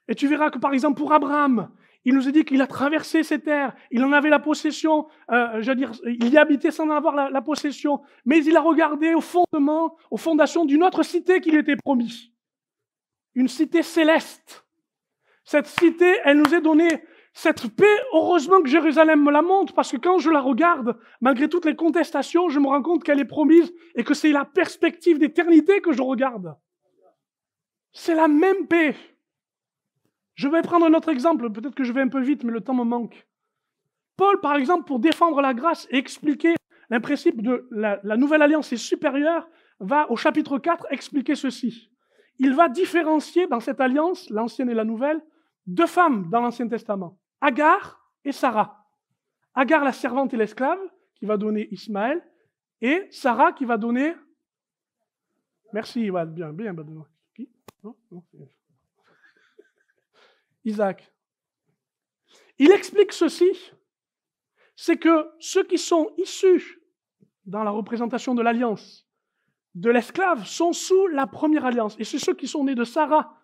Et tu verras que, par exemple, pour Abraham, il nous a dit qu'il a traversé ces terres, il en avait la possession, il y habitait sans en avoir la possession, mais il a regardé au fondement, aux fondations d'une autre cité qui lui était promise. Une cité céleste. Cette cité, elle nous est donnée. Cette paix, heureusement que Jérusalem me la montre, parce que quand je la regarde, malgré toutes les contestations, je me rends compte qu'elle est promise et que c'est la perspective d'éternité que je regarde. C'est la même paix. Je vais prendre un autre exemple, peut-être que je vais un peu vite, mais le temps me manque. Paul, par exemple, pour défendre la grâce et expliquer le principe de la nouvelle alliance est supérieure, va au chapitre 4 expliquer ceci. Il va différencier dans cette alliance, l'ancienne et la nouvelle, deux femmes dans l'Ancien Testament, Agar et Sarah. Agar, la servante et l'esclave, qui va donner Ismaël, et Sarah qui va donner... Merci, bien. Qui ? Non, Isaac. Il explique ceci, c'est que ceux qui sont issus dans la représentation de l'alliance de l'esclave sont sous la première alliance. Et ceux qui sont nés de Sarah,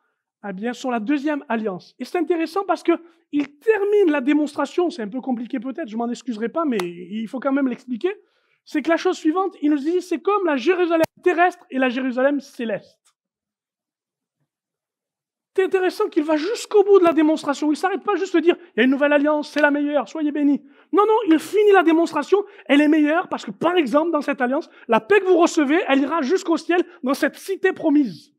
eh bien, sont la deuxième alliance. Et c'est intéressant parce qu'il termine la démonstration, c'est un peu compliqué peut-être, je m'en excuserai pas, mais il faut quand même l'expliquer. C'est que la chose suivante, il nous dit, c'est comme la Jérusalem terrestre et la Jérusalem céleste. C'est intéressant qu'il va jusqu'au bout de la démonstration. Il ne s'arrête pas juste de dire, il y a une nouvelle alliance, c'est la meilleure, soyez bénis. Non, il finit la démonstration, elle est meilleure parce que, par exemple, dans cette alliance, la paix que vous recevez, elle ira jusqu'au ciel dans cette cité promise.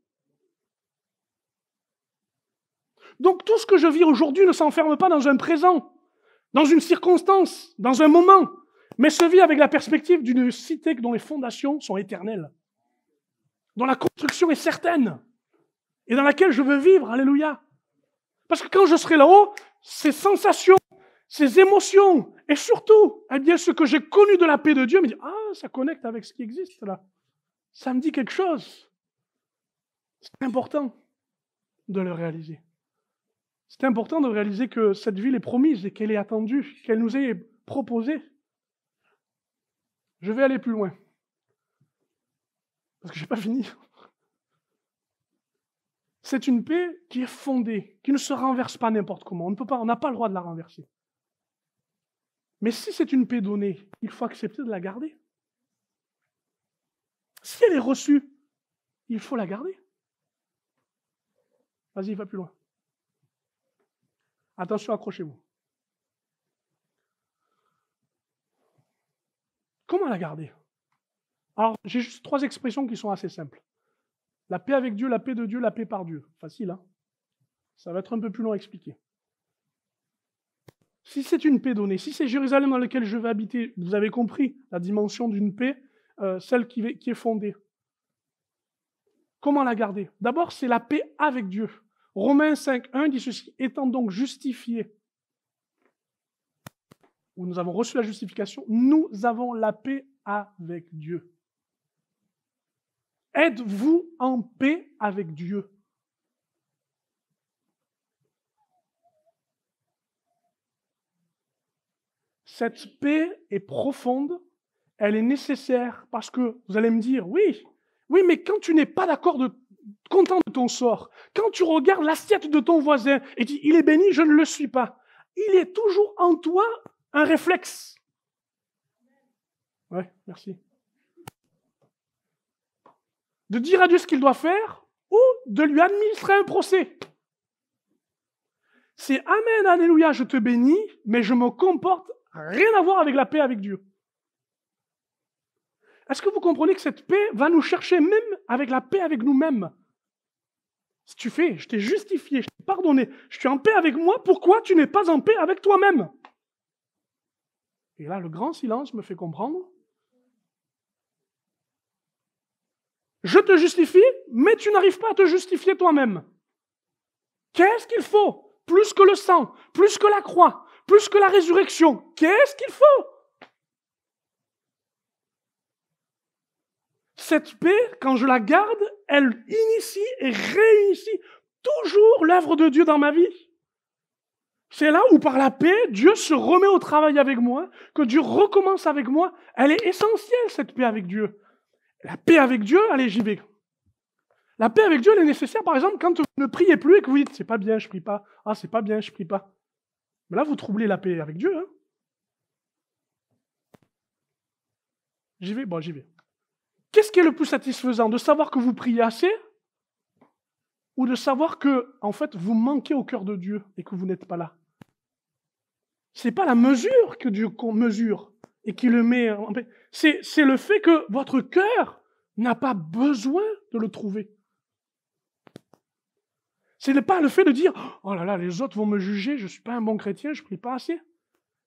Donc tout ce que je vis aujourd'hui ne s'enferme pas dans un présent, dans une circonstance, dans un moment, mais se vit avec la perspective d'une cité dont les fondations sont éternelles, dont la construction est certaine, et dans laquelle je veux vivre, alléluia. Parce que quand je serai là-haut, ces sensations, ces émotions, et surtout, eh bien, ce que j'ai connu de la paix de Dieu, me dit, ça connecte avec ce qui existe là. Ça me dit quelque chose. C'est important de le réaliser. C'est important de réaliser que cette ville est promise et qu'elle est attendue, qu'elle nous est proposée. Je vais aller plus loin. Parce que je n'ai pas fini. C'est une paix qui est fondée, qui ne se renverse pas n'importe comment. On n'a pas le droit de la renverser. Mais si c'est une paix donnée, il faut accepter de la garder. Si elle est reçue, il faut la garder. Vas-y, va plus loin. Attention, accrochez-vous. Comment la garder? Alors, j'ai juste 3 expressions qui sont assez simples. La paix avec Dieu, la paix de Dieu, la paix par Dieu. Facile, hein? Ça va être un peu plus long à expliquer. Si c'est une paix donnée, si c'est Jérusalem dans laquelle je vais habiter, vous avez compris la dimension d'une paix, celle qui est fondée. Comment la garder? D'abord, c'est la paix avec Dieu. Romains 5.1 dit ceci, étant donc justifiés, où nous avons reçu la justification, nous avons la paix avec Dieu. Êtes-vous en paix avec Dieu? Cette paix est profonde, elle est nécessaire parce que vous allez me dire, oui, mais quand tu n'es pas content de ton sort, quand tu regardes l'assiette de ton voisin et dis, il est béni, je ne le suis pas, il est toujours en toi un réflexe. Ouais, merci. De dire à Dieu ce qu'il doit faire ou de lui administrer un procès. C'est Amen, Alléluia, je te bénis, mais je me comporte rien à voir avec la paix avec Dieu. Est-ce que vous comprenez que cette paix va nous chercher même avec la paix avec nous-mêmes? Si tu fais, je t'ai justifié, je t'ai pardonné, je suis en paix avec moi, pourquoi tu n'es pas en paix avec toi-même? Et là, le grand silence me fait comprendre. Je te justifie, mais tu n'arrives pas à te justifier toi-même. Qu'est-ce qu'il faut? Plus que le sang, plus que la croix, plus que la résurrection. Qu'est-ce qu'il faut? Cette paix, quand je la garde, elle initie et réinitie toujours l'œuvre de Dieu dans ma vie. C'est là où par la paix, Dieu se remet au travail avec moi, que Dieu recommence avec moi. Elle est essentielle, cette paix avec Dieu. La paix avec Dieu, allez, j'y vais. La paix avec Dieu, elle est nécessaire, par exemple, quand vous ne priez plus et que vous dites, c'est pas bien, je prie pas. Ah, c'est pas bien, je prie pas. Mais là, vous troublez la paix avec Dieu. Hein. J'y vais? Bon, j'y vais. Qu'est-ce qui est le plus satisfaisant? De savoir que vous priez assez ou de savoir que, en fait, vous manquez au cœur de Dieu et que vous n'êtes pas là? C'est pas la mesure que Dieu mesure et qui le met en paix. C'est le fait que votre cœur n'a pas besoin de le trouver. Ce n'est pas le fait de dire « Oh là là, les autres vont me juger, je ne suis pas un bon chrétien, je ne prie pas assez. »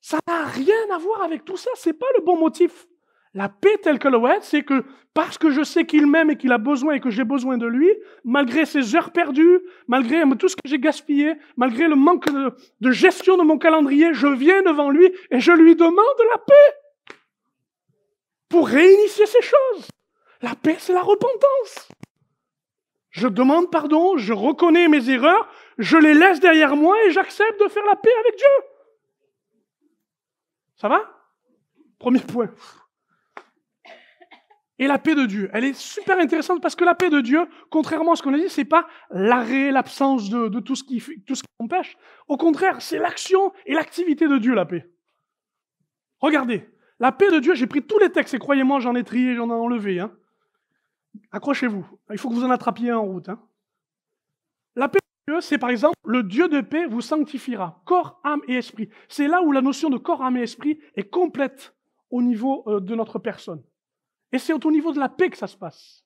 Ça n'a rien à voir avec tout ça, ce n'est pas le bon motif. La paix telle que le est, c'est que parce que je sais qu'il m'aime et qu'il a besoin et que j'ai besoin de lui, malgré ses heures perdues, malgré tout ce que j'ai gaspillé, malgré le manque de gestion de mon calendrier, je viens devant lui et je lui demande la paix pour réinitier ces choses. La paix, c'est la repentance. Je demande pardon, je reconnais mes erreurs, je les laisse derrière moi et j'accepte de faire la paix avec Dieu. Ça va? Premier point. Et la paix de Dieu, elle est super intéressante parce que la paix de Dieu, contrairement à ce qu'on a dit, c'est pas l'arrêt, l'absence de tout ce qui empêche. Au contraire, c'est l'action et l'activité de Dieu, la paix. Regardez, la paix de Dieu, j'ai pris tous les textes et croyez-moi, j'en ai trié, j'en ai enlevé. Hein. Accrochez-vous, il faut que vous en attrapiez un en route. Hein. La paix de Dieu, c'est par exemple, le Dieu de paix vous sanctifiera, corps, âme et esprit. C'est là où la notion de corps, âme et esprit est complète au niveau de notre personne. Et c'est au niveau de la paix que ça se passe.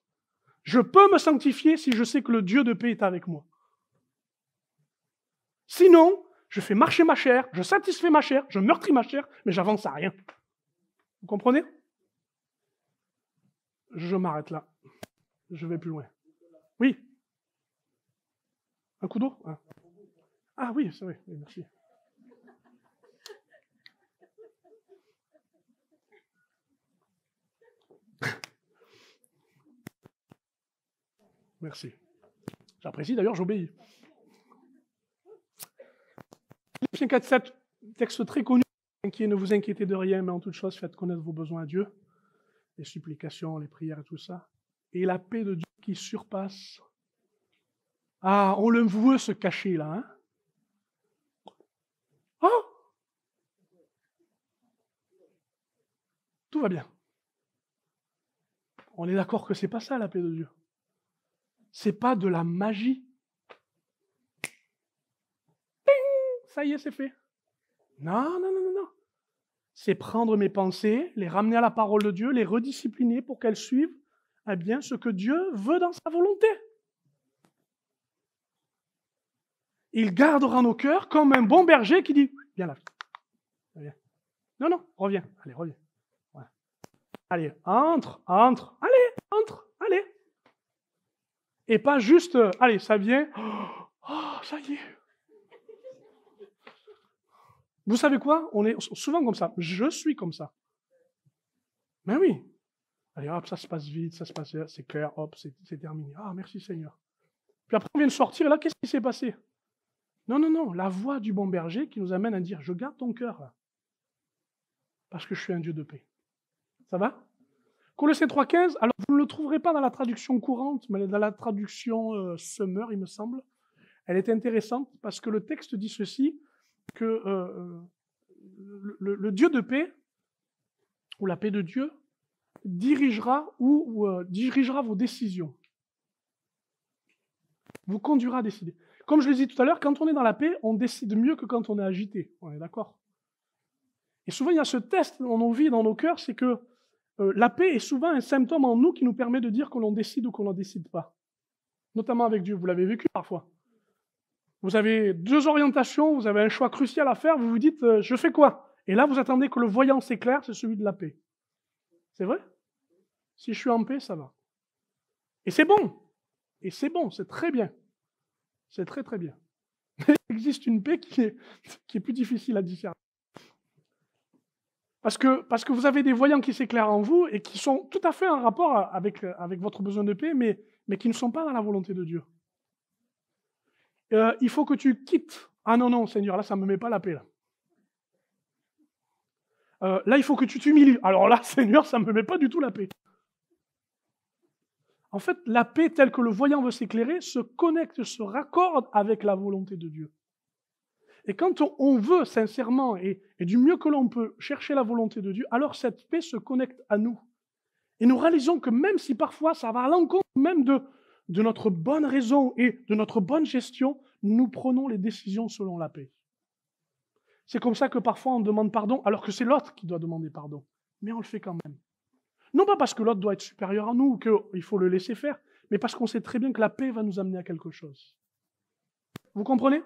Je peux me sanctifier si je sais que le Dieu de paix est avec moi. Sinon, je fais marcher ma chair, je satisfais ma chair, je meurtris ma chair, mais j'avance à rien. Vous comprenez? Je m'arrête là. Je vais plus loin. Oui. Un coup d'eau? Ah oui, c'est vrai. Oui, merci. Merci. J'apprécie, d'ailleurs, j'obéis. Philippiens 4.7, texte très connu, qui est « Ne vous inquiétez de rien, mais en toute chose, faites connaître vos besoins à Dieu. » Les supplications, les prières et tout ça. Et la paix de Dieu qui surpasse. Ah, on le veut se cacher là. Hein? Oh! Tout va bien. On est d'accord que c'est pas ça la paix de Dieu. C'est pas de la magie. Ping! Ça y est, c'est fait. Non. C'est prendre mes pensées, les ramener à la parole de Dieu, les rediscipliner pour qu'elles suivent eh bien, ce que Dieu veut dans sa volonté. Il gardera nos cœurs comme un bon berger qui dit « Viens là. Viens. Non, reviens. Allez, reviens. Ouais. Allez, entre. Allez, entre, allez. » Et pas juste, allez, ça vient, oh, ça y est. Vous savez quoi? On est souvent comme ça. Je suis comme ça. Mais oui. Allez, hop, ça se passe vite, ça se passe, c'est clair, hop, c'est terminé. Ah, merci Seigneur. Puis après, on vient de sortir, et là, qu'est-ce qui s'est passé? Non, non, non, la voix du bon berger qui nous amène à dire, je garde ton cœur, là, parce que je suis un Dieu de paix. Ça va? Colossiens 3,15, alors vous ne le trouverez pas dans la traduction courante, mais dans la traduction Summer, il me semble. Elle est intéressante parce que le texte dit ceci, que le Dieu de paix, ou la paix de Dieu, dirigera dirigera vos décisions. Vous conduira à décider. Comme je l'ai dit tout à l'heure, quand on est dans la paix, on décide mieux que quand on est agité. On est d'accord? Et souvent, il y a ce test dans nos vies, dans nos cœurs, c'est que la paix est souvent un symptôme en nous qui nous permet de dire que l'on décide ou qu'on n'en décide pas. Notamment avec Dieu. Vous l'avez vécu parfois. Vous avez deux orientations, vous avez un choix crucial à faire, vous vous dites, je fais quoi? Et là, vous attendez que le voyant s'éclaire, c'est celui de la paix. C'est vrai? Si je suis en paix, ça va. Et c'est bon. Et c'est bon, c'est très bien. C'est très très bien. Mais il existe une paix qui est plus difficile à discerner. Parce que vous avez des voyants qui s'éclairent en vous et qui sont tout à fait en rapport avec votre besoin de paix, mais qui ne sont pas dans la volonté de Dieu. Il faut que tu quittes. Ah non, non, Seigneur, là, ça ne me met pas la paix. Là, il faut que tu t'humilies. Alors là, Seigneur, ça ne me met pas du tout la paix. En fait, la paix telle que le voyant veut s'éclairer se connecte, se raccorde avec la volonté de Dieu. Et quand on veut sincèrement et du mieux que l'on peut chercher la volonté de Dieu, alors cette paix se connecte à nous. Et nous réalisons que même si parfois ça va à l'encontre même de notre bonne raison et de notre bonne gestion, nous prenons les décisions selon la paix. C'est comme ça que parfois on demande pardon, alors que c'est l'autre qui doit demander pardon. Mais on le fait quand même. Non pas parce que l'autre doit être supérieur à nous ou qu'il faut le laisser faire, mais parce qu'on sait très bien que la paix va nous amener à quelque chose. Vous comprenez?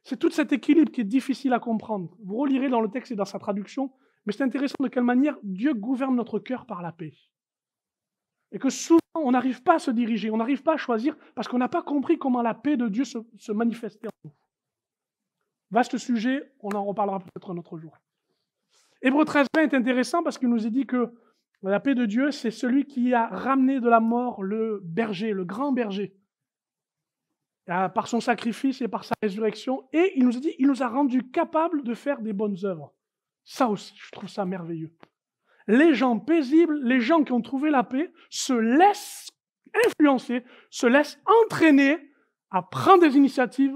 C'est tout cet équilibre qui est difficile à comprendre. Vous relirez dans le texte et dans sa traduction, mais c'est intéressant de quelle manière Dieu gouverne notre cœur par la paix. Et que souvent, on n'arrive pas à se diriger, on n'arrive pas à choisir, parce qu'on n'a pas compris comment la paix de Dieu se manifestait en nous. Vaste sujet, on en reparlera peut-être un autre jour. Hébreux 13:20 est intéressant parce qu'il nous est dit que la paix de Dieu, c'est celui qui a ramené de la mort le berger, le grand berger, par son sacrifice et par sa résurrection. Et il nous a dit, il nous a rendus capables de faire des bonnes œuvres. Ça aussi, je trouve ça merveilleux. Les gens paisibles, les gens qui ont trouvé la paix, se laissent influencer, se laissent entraîner à prendre des initiatives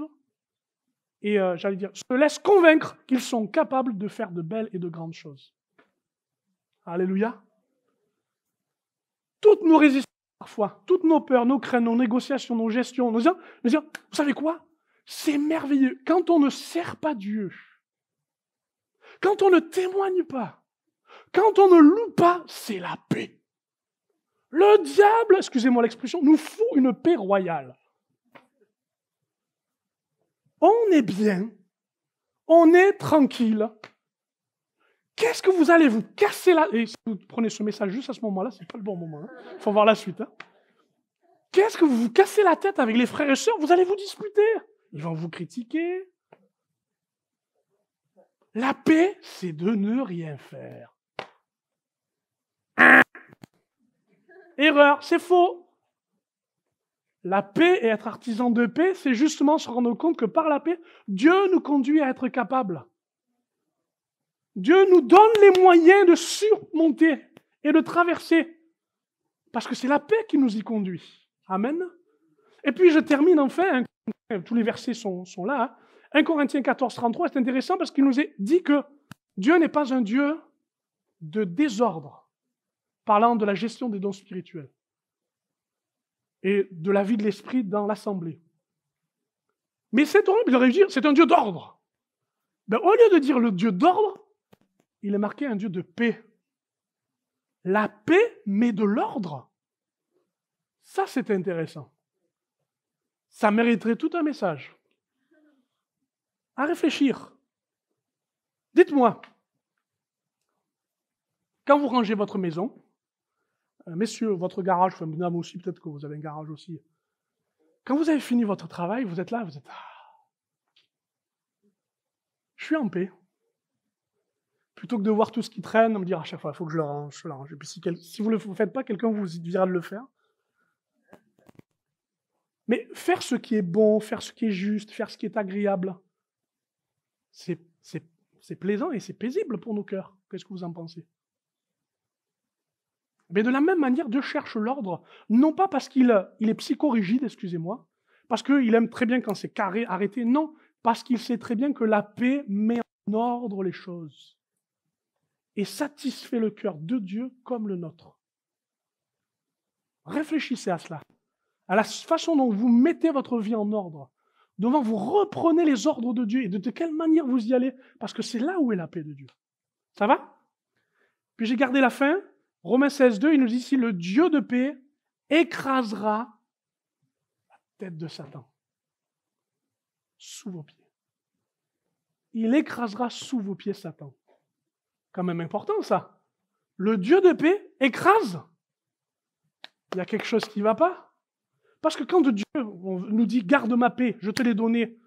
et, se laissent convaincre qu'ils sont capables de faire de belles et de grandes choses. Alléluia. Toutes nos résistances, parfois, toutes nos peurs, nos craintes, nos négociations, nos gestions, nous dire, vous savez quoi? C'est merveilleux. Quand on ne sert pas Dieu, quand on ne témoigne pas, quand on ne loue pas, c'est la paix. Le diable, excusez-moi l'expression, nous fout une paix royale. On est bien, on est tranquille. Qu'est-ce que vous allez vous casser la... Et si vous prenez ce message juste à ce moment-là, c'est pas le bon moment. Il faut voir la suite. Qu'est-ce que vous vous cassez la tête avec les frères et sœurs? Vous allez vous disputer. Ils vont vous critiquer. La paix, c'est de ne rien faire. Erreur, c'est faux. La paix et être artisan de paix, c'est justement se rendre compte que par la paix, Dieu nous conduit à être capables. Dieu nous donne les moyens de surmonter et de traverser. Parce que c'est la paix qui nous y conduit. Amen. Et puis je termine enfin, tous les versets sont là. 1 Corinthiens 14:33, c'est intéressant parce qu'il nous est dit que Dieu n'est pas un Dieu de désordre, parlant de la gestion des dons spirituels et de la vie de l'esprit dans l'assemblée. Mais c'est horrible, il aurait dû dire, c'est un Dieu d'ordre. Ben, au lieu de dire le Dieu d'ordre, il est marqué un Dieu de paix. La paix, mais de l'ordre. Ça, c'est intéressant. Ça mériterait tout un message. À réfléchir. Dites-moi, quand vous rangez votre maison, messieurs, votre garage, enfin, madame aussi, peut-être que vous avez un garage aussi, Quand vous avez fini votre travail, vous êtes là, vous êtes... Je suis en paix. Plutôt que de voir tout ce qui traîne, me dire à chaque fois, il faut que je le range, Et puis si vous ne le faites pas, quelqu'un vous dira de le faire. Mais faire ce qui est bon, faire ce qui est juste, faire ce qui est agréable, c'est plaisant et c'est paisible pour nos cœurs. Qu'est-ce que vous en pensez? Mais de la même manière, Dieu cherche l'ordre, non pas parce qu'il est psychorigide, excusez-moi, parce qu'il aime très bien quand c'est carré, arrêté, non, parce qu'il sait très bien que la paix met en ordre les choses et satisfait le cœur de Dieu comme le nôtre. Réfléchissez à cela, à la façon dont vous mettez votre vie en ordre, dont vous reprenez les ordres de Dieu et de quelle manière vous y allez, parce que c'est là où est la paix de Dieu. Ça va? Puis j'ai gardé la fin. Romains 16,2, il nous dit ici, le Dieu de paix écrasera la tête de Satan sous vos pieds. Il écrasera sous vos pieds Satan. Quand même important ça. Le Dieu de paix écrase. Il y a quelque chose qui ne va pas. Parce que quand Dieu nous dit, garde ma paix, je te l'ai donnée,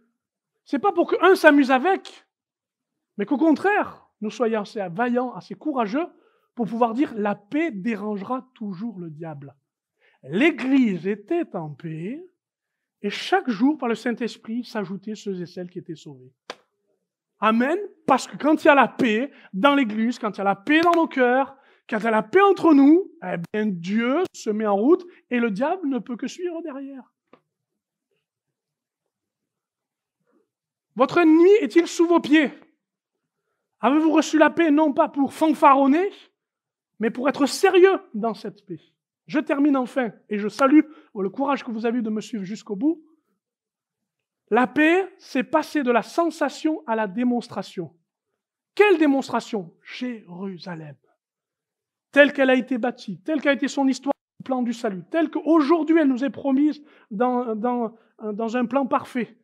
c'est pas pour qu'un s'amuse avec, mais qu'au contraire, nous soyons assez vaillants, assez courageux, pour pouvoir dire la paix dérangera toujours le diable. L'Église était en paix et chaque jour, par le Saint-Esprit, s'ajoutaient ceux et celles qui étaient sauvés. Amen. Parce que quand il y a la paix dans l'Église, quand il y a la paix dans nos cœurs, quand il y a la paix entre nous, eh bien Dieu se met en route et le diable ne peut que suivre derrière. Votre ennemi est-il sous vos pieds? Avez-vous reçu la paix non pas pour fanfaronner, mais pour être sérieux dans cette paix? Je termine enfin, et je salue le courage que vous avez eu de me suivre jusqu'au bout. La paix, c'est passer de la sensation à la démonstration. Quelle démonstration? Jérusalem. Telle qu'elle a été bâtie, telle qu'a été son histoire, le plan du salut, telle qu'aujourd'hui elle nous est promise dans un plan parfait.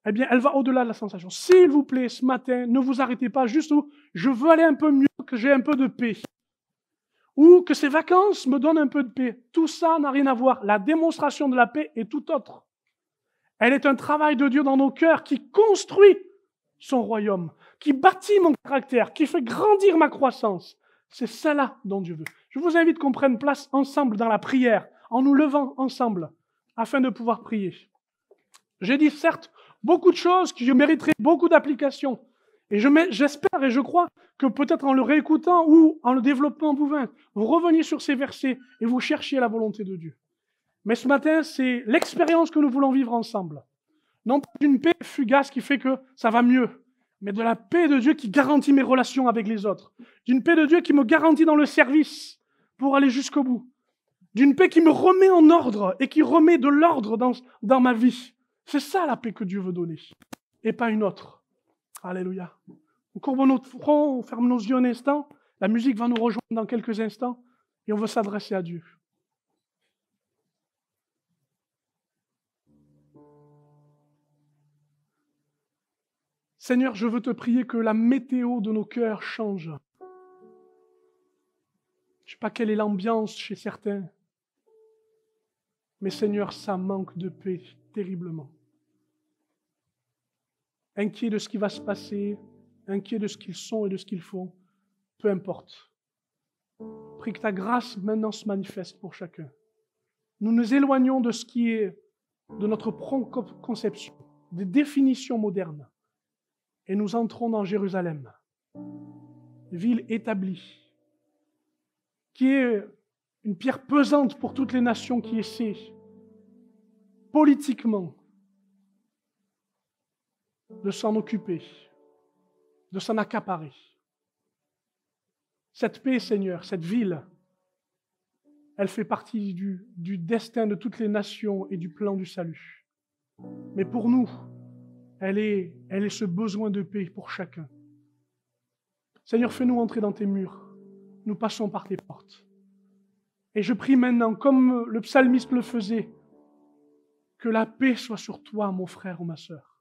Eh bien, elle va au-delà de la sensation. S'il vous plaît, ce matin, ne vous arrêtez pas juste où je veux aller un peu mieux, que j'ai un peu de paix. Ou que ces vacances me donnent un peu de paix. Tout ça n'a rien à voir. La démonstration de la paix est tout autre. Elle est un travail de Dieu dans nos cœurs qui construit son royaume, qui bâtit mon caractère, qui fait grandir ma croissance. C'est cela dont Dieu veut. Je vous invite qu'on prenne place ensemble dans la prière, en nous levant ensemble, afin de pouvoir prier. J'ai dit certes beaucoup de choses qui mériteraient beaucoup d'applications. Et j'espère et je crois que peut-être en le réécoutant ou en le développant vous-même, vous reveniez sur ces versets et vous cherchiez la volonté de Dieu. Mais ce matin, c'est l'expérience que nous voulons vivre ensemble. Non pas d'une paix fugace qui fait que ça va mieux, mais de la paix de Dieu qui garantit mes relations avec les autres. D'une paix de Dieu qui me garantit dans le service pour aller jusqu'au bout. D'une paix qui me remet en ordre et qui remet de l'ordre dans ma vie. C'est ça la paix que Dieu veut donner, et pas une autre. Alléluia. On courbe notre front, on ferme nos yeux un instant. La musique va nous rejoindre dans quelques instants et on veut s'adresser à Dieu. Seigneur, je veux te prier que la météo de nos cœurs change. Je ne sais pas quelle est l'ambiance chez certains, mais Seigneur, ça manque de paix terriblement. Inquiet de ce qui va se passer, inquiet de ce qu'ils sont et de ce qu'ils font, peu importe. Prie que ta grâce maintenant se manifeste pour chacun. Nous nous éloignons de ce qui est de notre propre conception, des définitions modernes, et nous entrons dans Jérusalem, ville établie, qui est une pierre pesante pour toutes les nations qui essaient, politiquement, de s'en occuper, de s'en accaparer. Cette paix, Seigneur, cette ville, elle fait partie du destin de toutes les nations et du plan du salut. Mais pour nous, elle est ce besoin de paix pour chacun. Seigneur, fais-nous entrer dans tes murs. Nous passons par tes portes. Et je prie maintenant, comme le psalmiste le faisait, que la paix soit sur toi, mon frère ou ma sœur.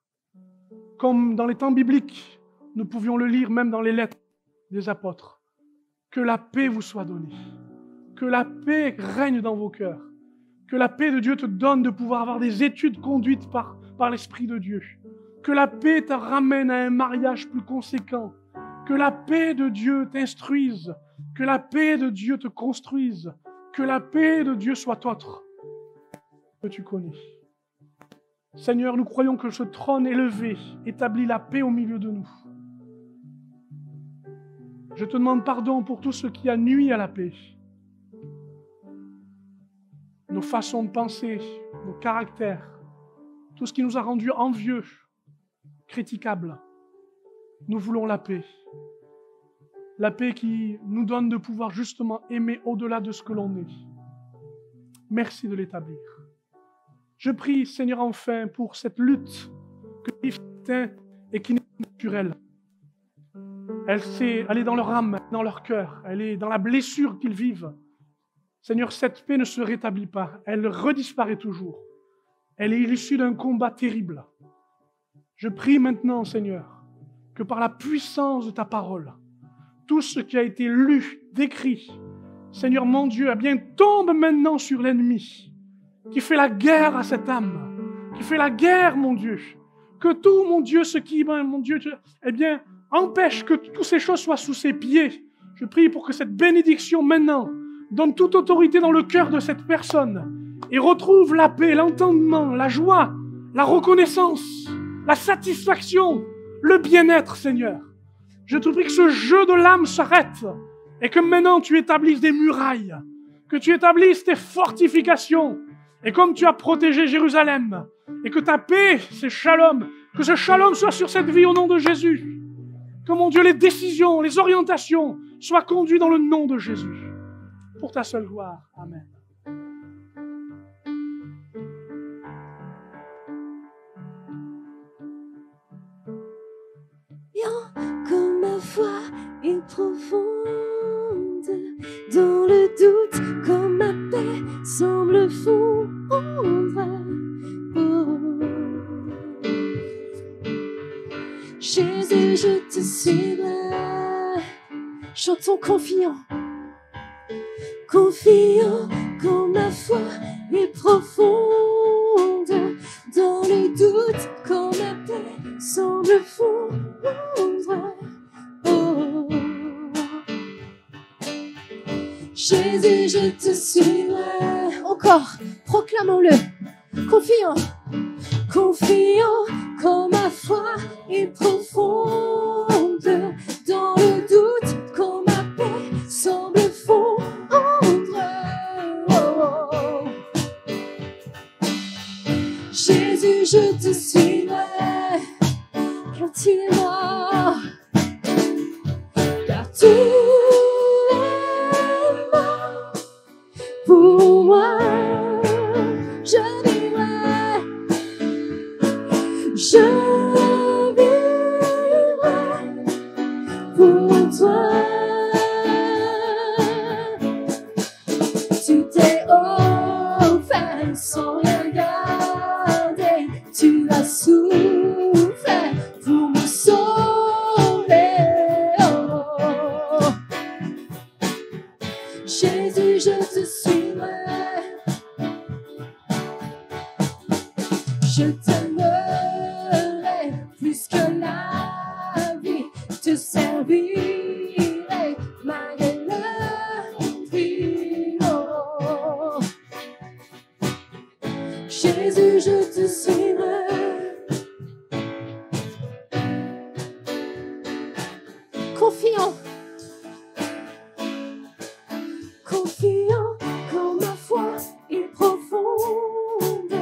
Comme dans les temps bibliques, nous pouvions le lire même dans les lettres des apôtres. Que la paix vous soit donnée. Que la paix règne dans vos cœurs. Que la paix de Dieu te donne de pouvoir avoir des études conduites par l'Esprit de Dieu. Que la paix te ramène à un mariage plus conséquent. Que la paix de Dieu t'instruise. Que la paix de Dieu te construise. Que la paix de Dieu soit autre que tu connais. Seigneur, nous croyons que ce trône élevé établit la paix au milieu de nous. Je te demande pardon pour tout ce qui a nui à la paix. Nos façons de penser, nos caractères, tout ce qui nous a rendus envieux, critiquables. Nous voulons la paix. La paix qui nous donne de pouvoir justement aimer au-delà de ce que l'on est. Merci de l'établir. Je prie, Seigneur, enfin, pour cette lutte que vivent certains et qui n'est pas naturelle. Elle est dans leur âme, dans leur cœur, elle est dans la blessure qu'ils vivent. Seigneur, cette paix ne se rétablit pas, elle redisparaît toujours. Elle est l'issue d'un combat terrible. Je prie maintenant, Seigneur, que par la puissance de ta parole, tout ce qui a été lu, décrit, Seigneur mon Dieu, eh bien, tombe maintenant sur l'ennemi qui fait la guerre à cette âme, qui fait la guerre, mon Dieu. Que tout, mon Dieu, ce qui, mon Dieu, eh bien, empêche que toutes ces choses soient sous ses pieds. Je prie pour que cette bénédiction maintenant donne toute autorité dans le cœur de cette personne et retrouve la paix, l'entendement, la joie, la reconnaissance, la satisfaction, le bien-être, Seigneur. Je te prie que ce jeu de l'âme s'arrête et que maintenant tu établisses des murailles, que tu établisses tes fortifications et comme tu as protégé Jérusalem et que ta paix, c'est shalom, que ce shalom soit sur cette vie au nom de Jésus. Que mon Dieu, les décisions, les orientations soient conduites dans le nom de Jésus. Pour ta seule gloire. Amen. Comme ma foi est profonde, dans le doute, comme ma paix semble fondre. Oh. Jésus, je te suivrai. Chantons confiant, confiant, comme ma foi est profonde, dans le doute, comme ma paix semble fondre. Oh. Jésus, je te suivrai. Encore, proclamons-le. Confiant, confiant, comme ma foi est profonde, dans le doute, comme ma paix semble fondre. Oh. Jésus, je te suivrai quand il est mort, car tu es mort pour moi. Je vivrai pour toi. Tu t'es offert sans regarder, tu as souffert pour me sauver. Oh. Jésus, je te suivrai. Je t'aimerai plus que la vie, te servirai malgré le prix. Oh. Jésus, je te suivrai. Confiant, confiant, quand ma foi est profonde,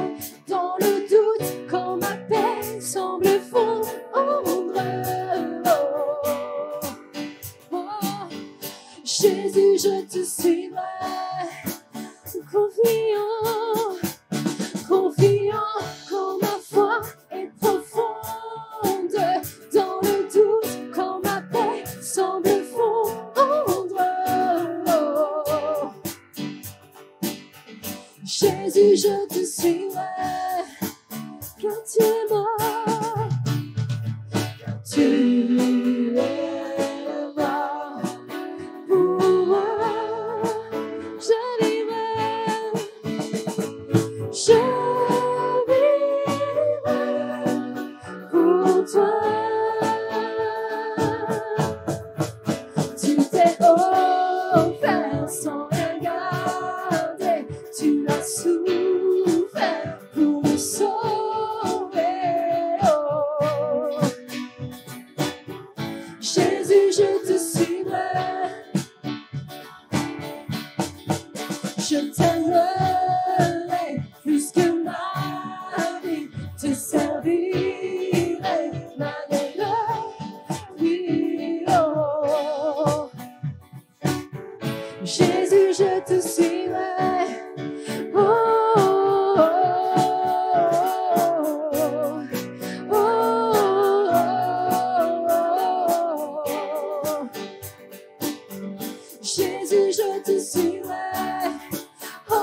dans le doute, quand ma paix semble fondre. Oh. Jésus, je te suivrai. Confiant, confiant, quand ma foi est profonde, dans le doute, quand ma paix semble fondre. Oh. Jésus, je te suivrai quand tu es mort, quand tu es mort pour moi. Je vivrai Jésus, je te suivrai. Oh, oh, oh, oh, oh. Jésus, je te suivrai. Oh,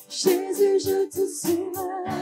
Jésus, je te suivrai.